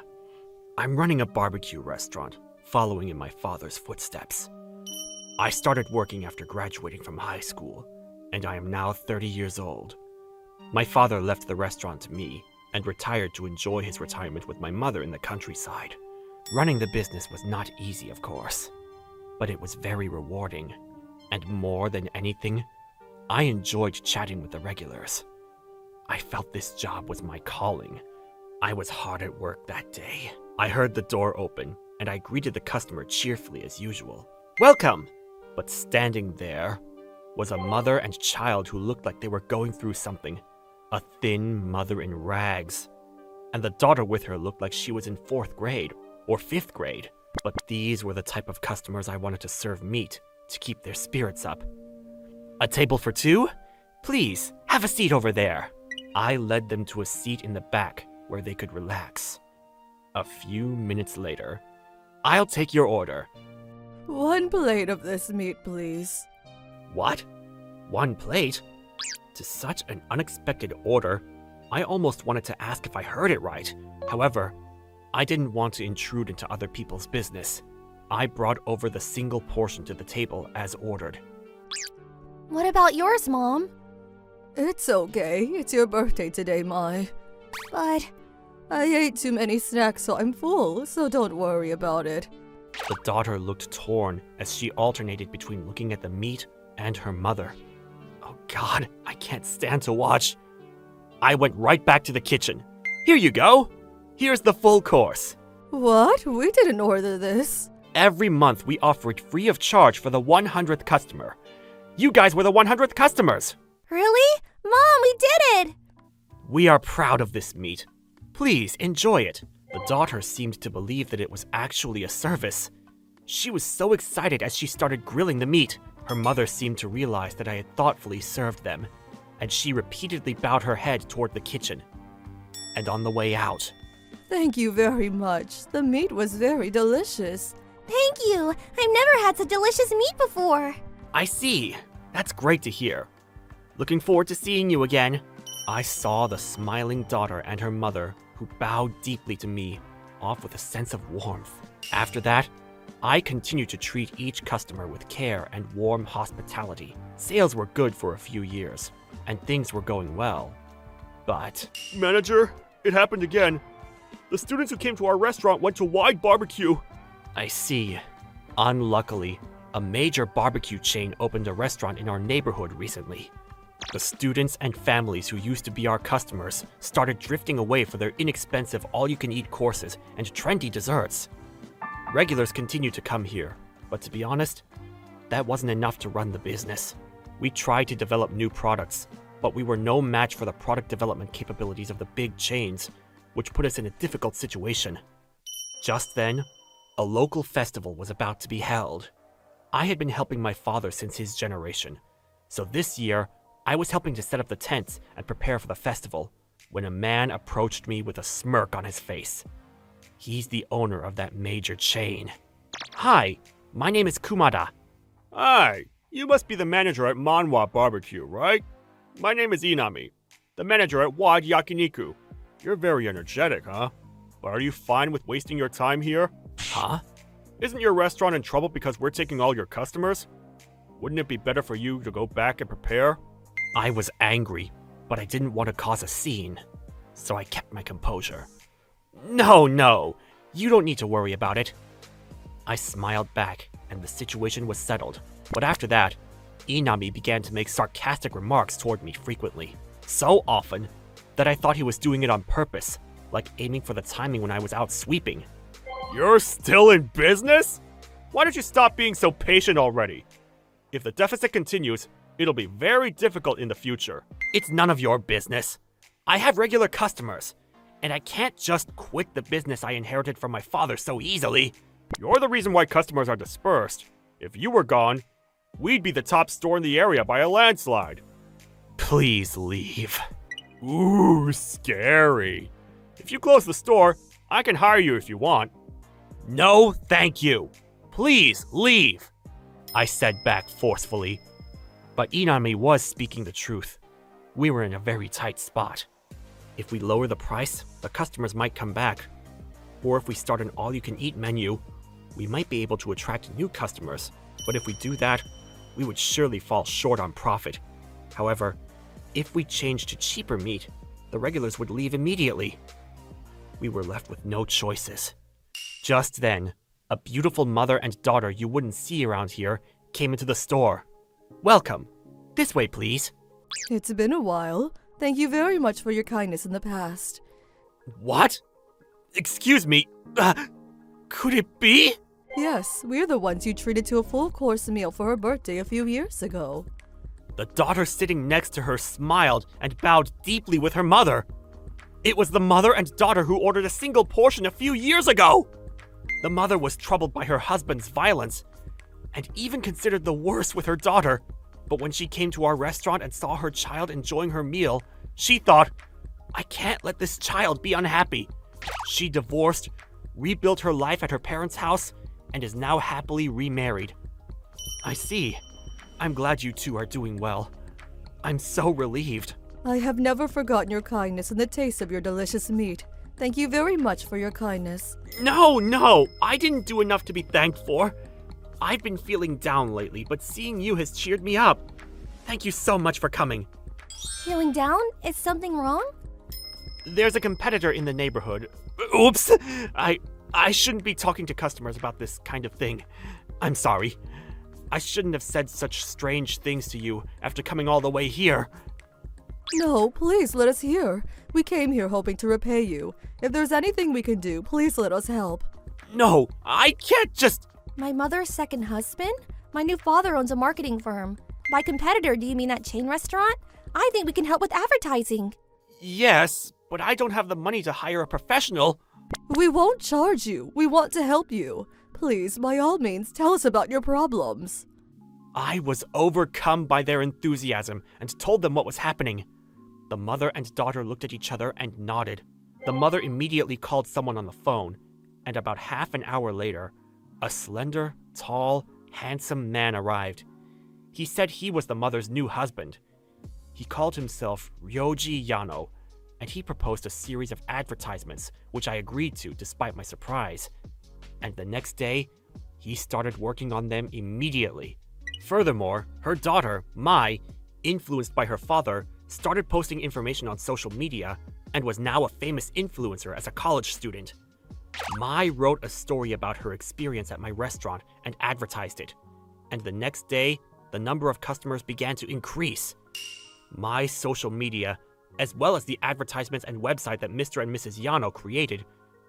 Speaker 3: I'm running a barbecue restaurant, following in my father's footsteps. I started working after graduating from high school, and I am now 30 years old. My father left the restaurant to me and retired to enjoy his retirement with my mother in the countryside. Running the business was not easy, of course, but it was very rewarding. And more than anything, I enjoyed chatting with the regulars. I felt this job was my calling. I was hard at work that day. I heard the door open, and I greeted the customer cheerfully as usual. Welcome! But standing there was a mother and child who looked like they were going through something. A thin mother in rags. And the daughter with her looked like she was in 4th grade or 5th grade. But these were the type of customers I wanted to serve meat to keep their spirits up. A table for 2? Please, have a seat over there. I led them to a seat in the back where they could relax. A few minutes later, I'll take your order.
Speaker 4: 1 plate of this meat, please.
Speaker 3: What? 1 plate? To such an unexpected order, I almost wanted to ask if I heard it right. However, I didn't want to intrude into other people's business. I brought over the single portion to the table as ordered.
Speaker 1: What about yours, Mom?
Speaker 4: It's okay. It's your birthday today, Mai.
Speaker 1: But
Speaker 4: I ate too many snacks, so I'm full, so don't worry about it.
Speaker 3: The daughter looked torn as she alternated between looking at the meat and her mother. Oh God, I can't stand to watch. I went right back to the kitchen. Here you go. Here's the full course.
Speaker 4: What? We didn't order this.
Speaker 3: Every month we offer it free of charge for the 100th customer. You guys were the 100th customers.
Speaker 1: really? Mom, we did it!
Speaker 3: We are proud of this meat. Please enjoy it. The daughter seemed to believe that it was actually a service. She was so excited as she started grilling the meat. Her mother seemed to realize that I had thoughtfully served them, and she repeatedly bowed her head toward the kitchen. And on the way out,
Speaker 5: Thank you very much. The meat was very delicious.
Speaker 1: Thank you. I've never had such delicious meat before.
Speaker 3: I see. That's great to hear. Looking forward to seeing you again. I saw the smiling daughter and her mother, who bowed deeply to me, off with a sense of warmth. After that, I continued to treat each customer with care and warm hospitality. Sales were good for a few years, and things were going well. But
Speaker 2: Manager, it happened again. The students who came to our restaurant went to Wide Barbecue.
Speaker 3: I see. Unluckily, a major barbecue chain opened a restaurant in our neighborhood recently. The students and families who used to be our customers started drifting away for their inexpensive all-you-can-eat courses and trendy desserts. Regulars continued to come here, but to be honest, that wasn't enough to run the business. We tried to develop new products, but we were no match for the product development capabilities of the big chains, which put us in a difficult situation. Just then, a local festival was about to be held. I had been helping my father since his generation, so this year, I was helping to set up the tents and prepare for the festival when a man approached me with a smirk on his face. He's the owner of that major chain. Hi, my name is Kumada.
Speaker 2: Hi, you must be the manager at Manwa Barbecue, right? My name is Inami, the manager at Wide Yakiniku. You're very energetic, huh? But are you fine with wasting your time here?
Speaker 3: Huh?
Speaker 2: Isn't your restaurant in trouble because we're taking all your customers? Wouldn't it be better for you to go back and prepare?
Speaker 3: I was angry, but I didn't want to cause a scene, so I kept my composure. No, you don't need to worry about it. I smiled back, and the situation was settled. But after that, Inami began to make sarcastic remarks toward me frequently. So often that I thought he was doing it on purpose, like aiming for the timing when I was out sweeping.
Speaker 2: You're still in business? Why don't you stop being so patient already? If the deficit continues, it'll be very difficult in the future.
Speaker 3: It's none of your business. I have regular customers, and I can't just quit the business I inherited from my father so easily.
Speaker 2: You're the reason why customers are dispersed. If you were gone, we'd be the top store in the area by a landslide.
Speaker 3: Please leave.
Speaker 2: Ooh, scary. If you close the store, I can hire you if you want.
Speaker 3: No, thank you. Please leave, I said back forcefully. But Inami was speaking the truth. We were in a very tight spot. If we lower the price, the customers might come back. Or if we start an all-you-can-eat menu, we might be able to attract new customers. But if we do that, we would surely fall short on profit. However, if we changed to cheaper meat, the regulars would leave immediately. We were left with no choices. Just then, a beautiful mother and daughter you wouldn't see around here came into the store. Welcome. This way, please.
Speaker 5: It's been a while. Thank you very much for your kindness in the past.
Speaker 3: What? Excuse me. Could it be?
Speaker 5: Yes, we're the ones you treated to a full-course meal for her birthday a few years ago.
Speaker 3: The daughter sitting next to her smiled and bowed deeply with her mother. It was the mother and daughter who ordered a single portion a few years ago. The mother was troubled by her husband's violence and even considered the worst with her daughter. But when she came to our restaurant and saw her child enjoying her meal, she thought, I can't let this child be unhappy. She divorced, rebuilt her life at her parents' house, and is now happily remarried. I see. I'm glad you two are doing well. I'm so relieved.
Speaker 5: I have never forgotten your kindness and the taste of your delicious meat. Thank you very much for your kindness.
Speaker 3: No, I didn't do enough to be thanked for. I've been feeling down lately, but seeing you has cheered me up. Thank you so much for coming.
Speaker 1: Feeling down? Is something wrong?
Speaker 3: There's a competitor in the neighborhood. Oops! I shouldn't be talking to customers about this kind of thing. I'm sorry. I shouldn't have said such strange things to you after coming all the way here.
Speaker 5: No, please let us hear. We came here hoping to repay you. If there's anything we can do, please let us help.
Speaker 3: No, I can't just...
Speaker 1: My mother's second husband? My new father owns a marketing firm. By competitor, do you mean that chain restaurant? I think we can help with advertising.
Speaker 3: Yes, but I don't have the money to hire a professional.
Speaker 5: We won't charge you. We want to help you. Please, by all means, tell us about your problems.
Speaker 3: I was overcome by their enthusiasm and told them what was happening. The mother and daughter looked at each other and nodded. The mother immediately called someone on the phone, and about half an hour later, a slender, tall, handsome man arrived. He said he was the mother's new husband. He called himself Ryoji Yano, and he proposed a series of advertisements, which I agreed to despite my surprise. And the next day, he started working on them immediately. Furthermore, her daughter, Mai, influenced by her father, started posting information on social media and was now a famous influencer as a college student. Mai wrote a story about her experience at my restaurant and advertised it. And the next day, the number of customers began to increase. My social media, as well as the advertisements and website that Mr. and Mrs. Yano created,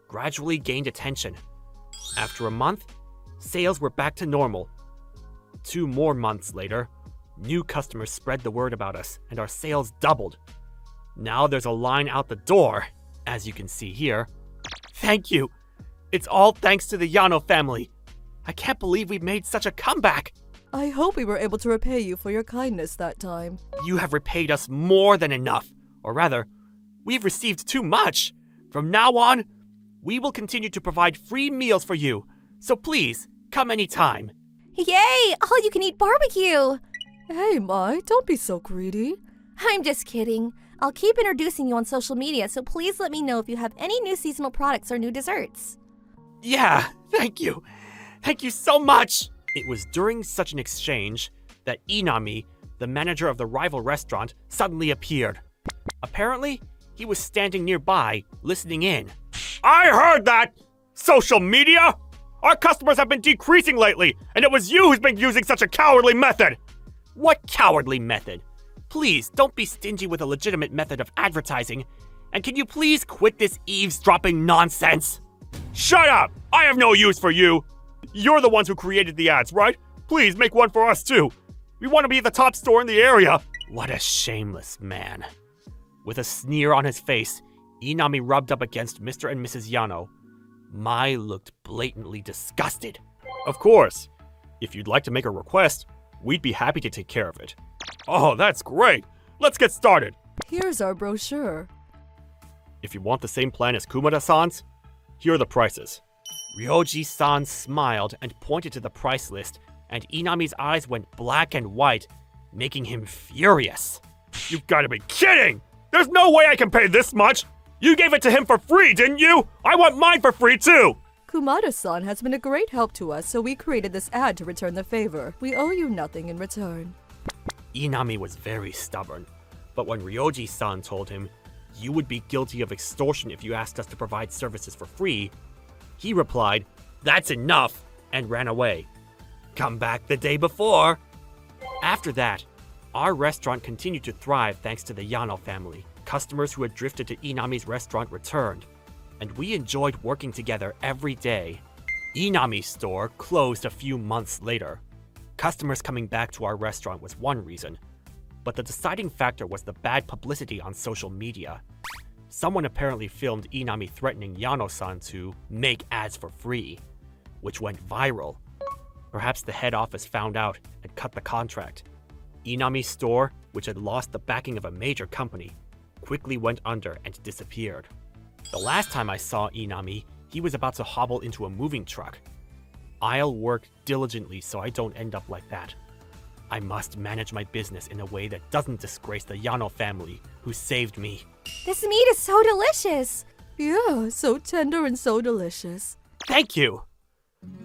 Speaker 3: gradually gained attention. After a month, sales were back to normal. 2 more months later, new customers spread the word about us, and our sales doubled. Now there's a line out the door, as you can see here. Thank you. It's all thanks to the Yano family. I can't believe we've made such a comeback.
Speaker 5: I hope we were able to repay you for your kindness that time.
Speaker 3: You have repaid us more than enough. Or rather, we've received too much. From now on, we will continue to provide free meals for you. So please, come anytime.
Speaker 1: Yay! All you can eat barbecue!
Speaker 5: Hey, Mai, don't be so greedy.
Speaker 1: I'm just kidding. I'll keep introducing you on social media, so please let me know if you have any new seasonal products or new desserts.
Speaker 3: Yeah, thank you. Thank you so much. It was during such an exchange that Inami, the manager of the rival restaurant, suddenly appeared. Apparently, he was standing nearby, listening in. I heard that! Social media? Our customers have been decreasing lately, and it was you who's been using such a cowardly method! What cowardly method? Please, don't be stingy with a legitimate method of advertising, and can you please quit this eavesdropping nonsense? Shut up! I have no use for you! You're the ones who created the ads, right? Please make one for us too. We want to be the top store in the area. What a shameless man. With a sneer on his face, Inami rubbed up against Mr. and Mrs. Yano. Mai looked blatantly disgusted. Of course. If you'd like to make a request, we'd be happy to take care of it. Oh, that's great. Let's get started.
Speaker 5: Here's our brochure.
Speaker 3: If you want the same plan as Kumada-san's, here are the prices. Ryoji-san smiled and pointed to the price list, and Inami's eyes went black and white, making him furious. You've got to be kidding! There's no way I can pay this much! You gave it to him for free, didn't you? I want mine for free too!
Speaker 5: Kumada-san has been a great help to us, so we created this ad to return the favor. We owe you nothing in return.
Speaker 3: Inami was very stubborn, but when Ryoji-san told him, you would be guilty of extortion if you asked us to provide services for free, he replied, that's enough, and ran away. Come back the day before. After that, our restaurant continued to thrive thanks to the Yano family. Customers who had drifted to Inami's restaurant returned, and we enjoyed working together every day. Inami's store closed a few months later. Customers coming back to our restaurant was one reason, but the deciding factor was the bad publicity on social media. Someone apparently filmed Inami threatening Yano-san to make ads for free, which went viral. Perhaps the head office found out and cut the contract. Inami's store, which had lost the backing of a major company, quickly went under and disappeared. The last time I saw Inami, he was about to hobble into a moving truck. I'll work diligently so I don't end up like that. I must manage my business in a way that doesn't disgrace the Yano family, who saved me.
Speaker 1: This meat is so delicious.
Speaker 5: Yeah, so tender and so delicious.
Speaker 3: Thank you!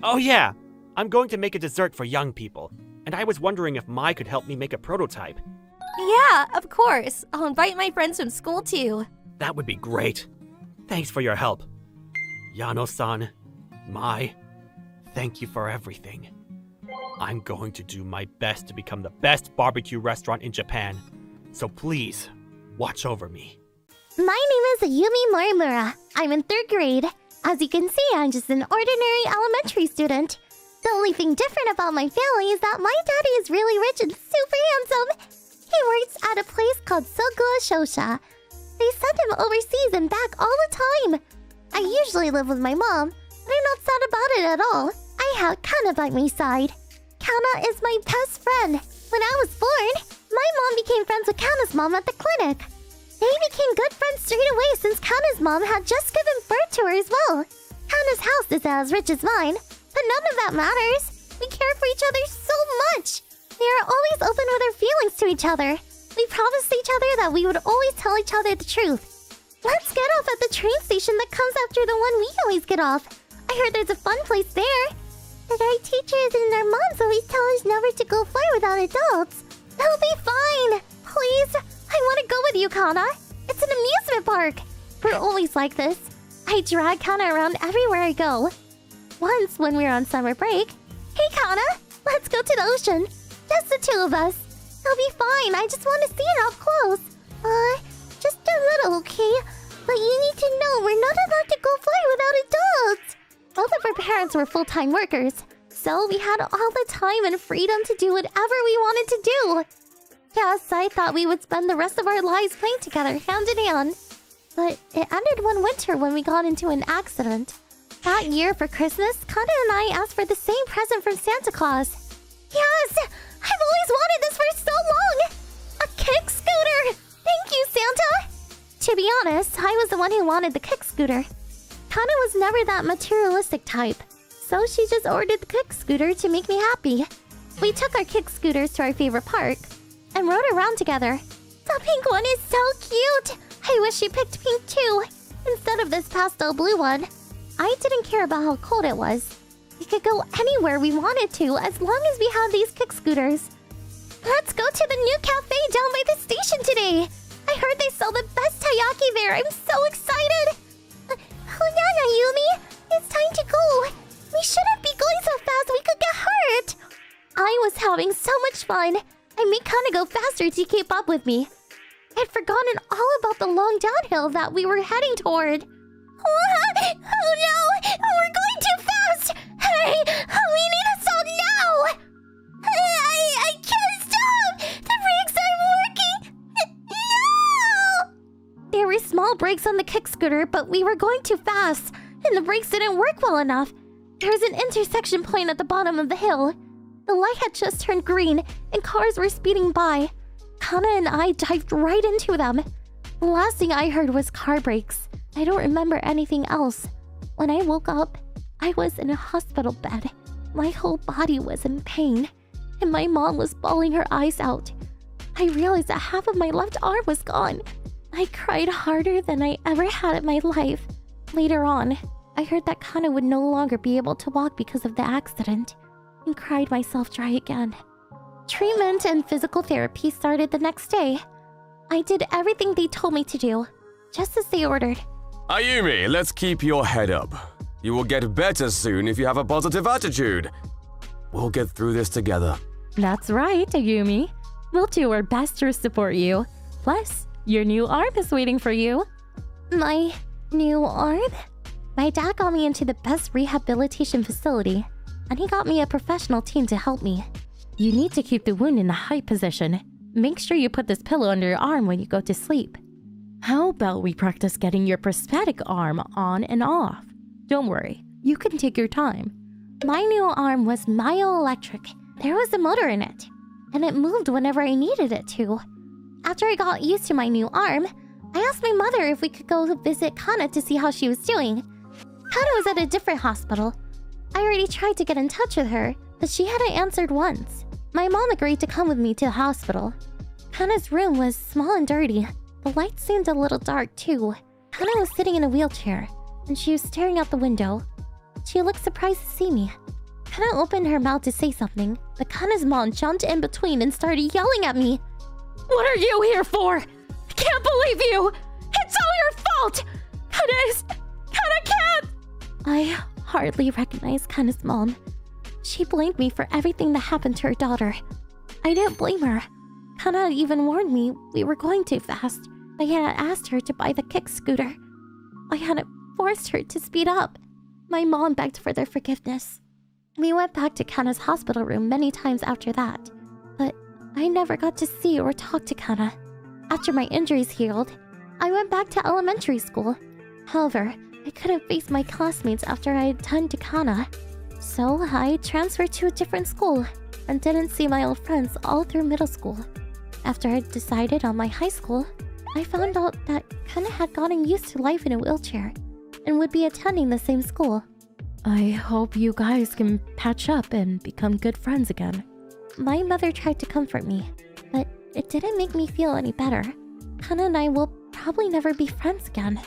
Speaker 3: Oh yeah, I'm going to make a dessert for young people, and I was wondering if Mai could help me make a prototype.
Speaker 1: Yeah, of course. I'll invite my friends from school too.
Speaker 3: That would be great. Thanks for your help. Yano-san, Mai, thank you for everything. I'm going to do my best to become the best barbecue restaurant in Japan, so please, watch over me.
Speaker 10: My name is Ayumi Morimura. I'm in 3rd grade. As you can see, I'm just an ordinary elementary student. The only thing different about my family is that my daddy is really rich and super handsome. He works at a place called Sogua Shosha. They send him overseas and back all the time. I usually live with my mom, but I'm not sad about it at all. I have Kana by my side. Kana is my best friend. When I was born, my mom became friends with Kana's mom at the clinic. They became good friends straight away since Kana's mom had just given birth to her as well. Kana's house is as rich as mine, but none of that matters. We care for each other so much. We are always open with our feelings to each other. We promised each other that we would always tell each other the truth. Let's get off at the train station that comes after the one we always get off. I heard there's a fun place there. But our teachers and our moms always tell us never to go far without adults. They'll be fine. Please, I want to go with you, Kana. It's an amusement park. We're always like this. I drag Kana around everywhere I go. Once, when we were on summer break, hey, Kana, let's go to the ocean. Just the two of us. It'll be fine. I just want to see it up close. Just a little, okay? But you need to know we're not allowed to go fly without adults. Both of our parents were full-time workers, so we had all the time and freedom to do whatever we wanted to do. Yes, I thought we would spend the rest of our lives playing together, hand in hand. But it ended one winter when we got into an accident. That year for Christmas, Kana and I asked for the same present from Santa Claus. Yes! I've always wanted this for so long! A kick scooter! Thank you, Santa! To be honest, I was the one who wanted the kick scooter. Kana was never that materialistic type, so she just ordered the kick scooter to make me happy. We took our kick scooters to our favorite park and rode around together. The pink one is so cute! I wish she picked pink too, instead of this pastel blue one. I didn't care about how cold it was. We could go anywhere we wanted to as long as we had these kick scooters. Let's go to the new cafe down by the station today. I heard they sell the best taiyaki there. I'm so excited. Oh yeah, Yumi. It's time to go. We shouldn't be going so fast. We could get hurt. I was having so much fun. I made Kana go faster to keep up with me. I'd forgotten all about the long downhill that we were heading toward. Oh no! We're going too fast! Hey! We need to stop now! I can't stop! The brakes aren't working! No! There were small brakes on the kick scooter, but we were going too fast, and the brakes didn't work well enough. There was an intersection point at the bottom of the hill. The light had just turned green, and cars were speeding by. Kana and I dived right into them. The last thing I heard was car brakes. I don't remember anything else. When I woke up, I was in a hospital bed. My whole body was in pain, and my mom was bawling her eyes out. I realized that half of my left arm was gone. I cried harder than I ever had in my life. Later on, I heard that Kana would no longer be able to walk because of the accident, and cried myself dry again. Treatment and physical therapy started the next day. I did everything they told me to do, just as they ordered.
Speaker 11: Ayumi, let's keep your head up. You will get better soon if you have a positive attitude. We'll get through this together.
Speaker 12: That's right, Ayumi. We'll do our best to support you. Plus, your new arm is waiting for you.
Speaker 10: My new arm? My dad got me into the best rehabilitation facility, and he got me a professional team to help me.
Speaker 12: You need to keep the wound in a high position. Make sure you put this pillow under your arm when you go to sleep. How about we practice getting your prosthetic arm on and off? Don't worry, you can take your time.
Speaker 10: My new arm was myoelectric. There was a motor in it, and it moved whenever I needed it to. After I got used to my new arm, I asked my mother if we could go visit Kana to see how she was doing. Kana was at a different hospital. I already tried to get in touch with her, but she hadn't answered once. My mom agreed to come with me to the hospital. Kana's room was small and dirty. The lights seemed a little dark too. Kana was sitting in a wheelchair, and she was staring out the window. She looked surprised to see me. Kana opened her mouth to say something, but Kana's mom jumped in between and started yelling at me.
Speaker 12: What are you here for? I can't believe you! It's all your fault! Kana can't!
Speaker 10: I hardly recognized Kana's mom. She blamed me for everything that happened to her daughter. I didn't blame her. Kana even warned me we were going too fast. I had asked her to buy the kick scooter. I hadn't forced her to speed up. My mom begged for their forgiveness. We went back to Kana's hospital room many times after that, but I never got to see or talk to Kana. After my injuries healed, I went back to elementary school. However, I couldn't face my classmates after I had done Kana. So I transferred to a different school and didn't see my old friends all through middle school. After I decided on my high school, I found out that Kana had gotten used to life in a wheelchair and would be attending the same school.
Speaker 12: I hope you guys can patch up and become good friends again.
Speaker 10: My mother tried to comfort me, but it didn't make me feel any better. Kana and I will probably never be friends again.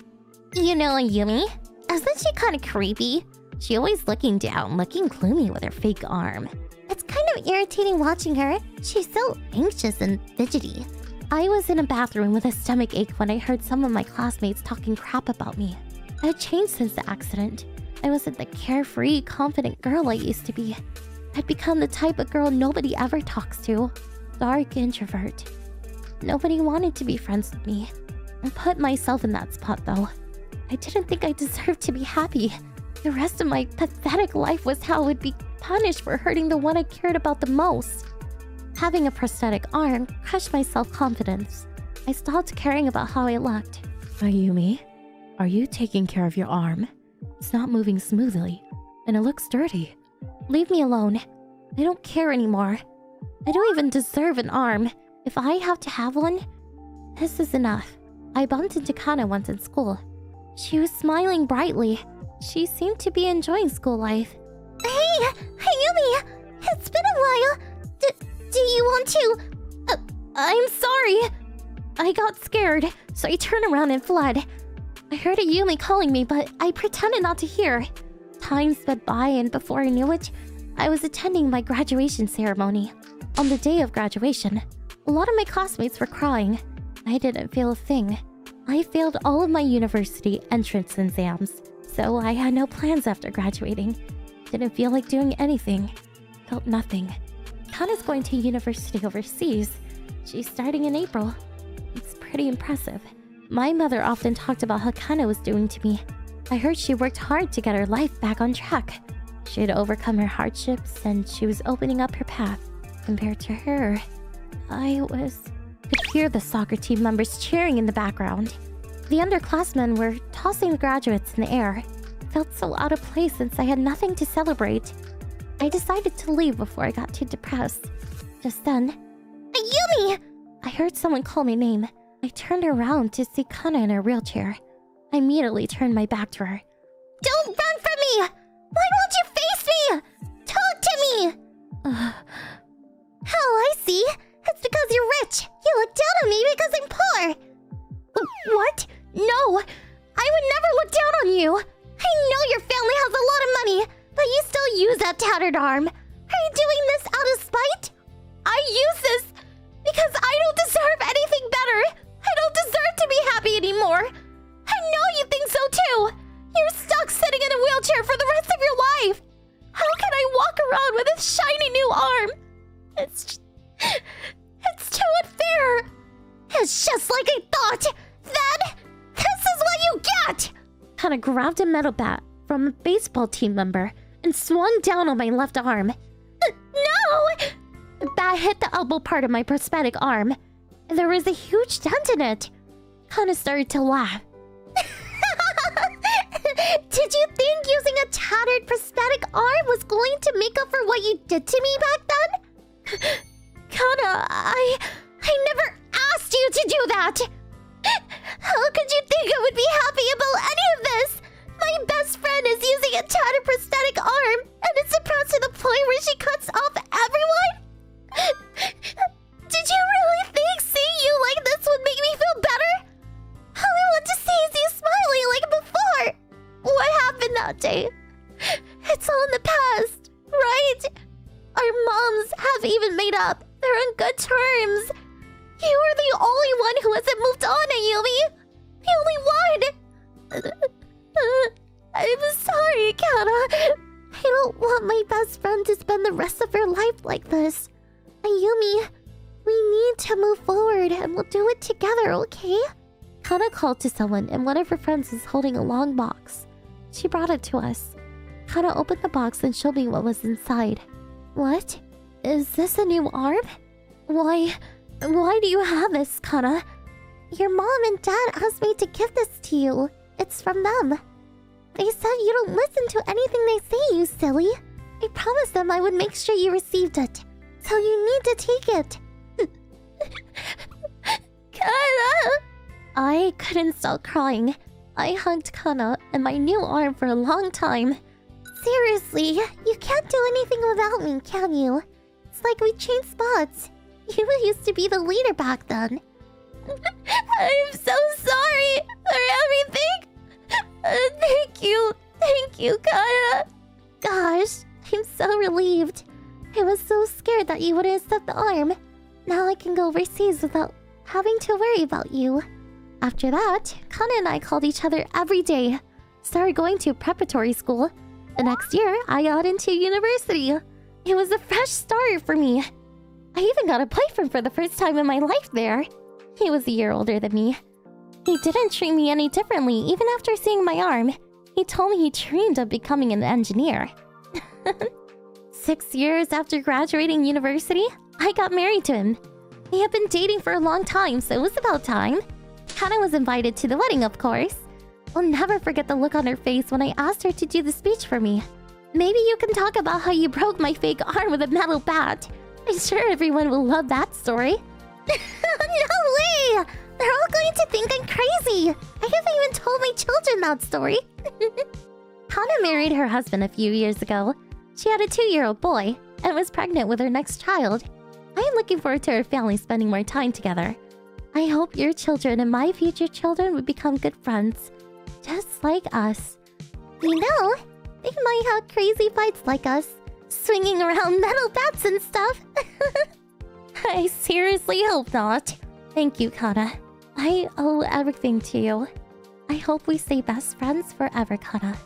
Speaker 10: You know Yumi? Isn't she kind of creepy? She always looking down, looking gloomy with her fake arm. It's kind of irritating watching her. She's so anxious and fidgety. I was in a bathroom with a stomach ache when I heard some of my classmates talking crap about me. I had changed since the accident. I wasn't the carefree, confident girl I used to be. I'd become the type of girl nobody ever talks to. Dark introvert. Nobody wanted to be friends with me. I put myself in that spot though. I didn't think I deserved to be happy. The rest of my pathetic life was how I would be punished for hurting the one I cared about the most. Having a prosthetic arm crushed my self-confidence. I stopped caring about how I looked.
Speaker 12: Ayumi, are you taking care of your arm? It's not moving smoothly, and it looks dirty.
Speaker 10: Leave me alone. I don't care anymore. I don't even deserve an arm. If I have to have one, this is enough. I bumped into Kana once in school. She was smiling brightly. She seemed to be enjoying school life. Hey, Ayumi! It's been a while. Do you want to... I'm sorry. I got scared, so I turned around and fled. I heard Ayumi calling me, but I pretended not to hear. Time sped by, and before I knew it, I was attending my graduation ceremony. On the day of graduation, a lot of my classmates were crying. I didn't feel a thing. I failed all of my university entrance exams, so I had no plans after graduating. Didn't feel like doing anything. Felt nothing. Kana's going to university overseas. She's starting in April. It's pretty impressive. My mother often talked about how Kana was doing to me. I heard she worked hard to get her life back on track. She had overcome her hardships and she was opening up her path. Compared to her, I could hear the soccer team members cheering in the background. The underclassmen were tossing the graduates in the air. It felt so out of place since I had nothing to celebrate. I decided to leave before I got too depressed. Just then, Ayumi! I heard someone call my name. I turned around to see Kana in her wheelchair. I immediately turned my back to her. Don't run from me! Why won't you face me? Talk to me! Oh, I see. It's because you're rich. You look down on me because I'm poor. What? No! I would never look down on you. I know your family has a lot of money, but you still use that tattered arm. Are you doing this out of spite? I use this because I don't deserve anything better. I don't deserve to be happy anymore. I know you think so too. You're stuck sitting in a wheelchair for the rest of your life. How can I walk around with a shiny new arm? It's too unfair. It's just like I thought. Then, this is what you get. Kana grabbed a metal bat from a baseball team member and swung down on my left arm. No! The bat hit the elbow part of my prosthetic arm. There was a huge dent in it. Kana started to laugh. Did you think using a tattered prosthetic arm was going to make up for what you did to me back then? Kana, I never asked you to do that! How could you think I would be happy about any of this? My best friend is using a tattered prosthetic arm, and it's depressed to the point where she cuts off everyone? Did you really think seeing you like this would make me feel better? All I want to see is you smiling like before. What happened that day? It's all in the past, right? Our moms have even made up. They're on good terms. You are the only one who hasn't moved on, Ayumi. The only one. I'm sorry, Kana. I don't want my best friend to spend the rest of her life like this. Ayumi, we need to move forward and we'll do it together, okay? Kana called to someone and one of her friends was holding a long box. She brought it to us. Kana opened the box and showed me what was inside. What? Is this a new arm? Why do you have this, Kana? Your mom and dad asked me to give this to you. It's from them. They said you don't listen to anything they say, you silly. I promised them I would make sure you received it. So you need to take it. Kana! I couldn't stop crying. I hugged Kana and my new arm for a long time. Seriously, you can't do anything without me, can you? It's like we changed spots. You used to be the leader back then. I'm so sorry for everything. Thank you, Kana. Gosh, I'm so relieved. I was so scared that you wouldn't accept the arm. Now I can go overseas without having to worry about you. After that, Kana and I called each other every day. Started going to preparatory school. The next year, I got into university. It was a fresh start for me. I even got a boyfriend for the first time in my life there. He was a year older than me. He didn't treat me any differently even after seeing my arm. He told me he dreamed of becoming an engineer. 6 years after graduating university, I got married to him. We had been dating for a long time, so it was about time. Hannah was invited to the wedding, of course. I'll never forget the look on her face when I asked her to do the speech for me. Maybe you can talk about how you broke my fake arm with a metal bat. I'm sure everyone will love that story. No way! They're all going to think I'm crazy. I haven't even told my children that story. Hannah married her husband a few years ago. She had a 2-year-old boy and was pregnant with her next child. I am looking forward to our family spending more time together. I hope your children and my future children would become good friends, just like us. You know, they might have crazy fights like us, swinging around metal bats and stuff. I seriously hope not. Thank you, Kana. I owe everything to you. I hope we stay best friends forever, Kana.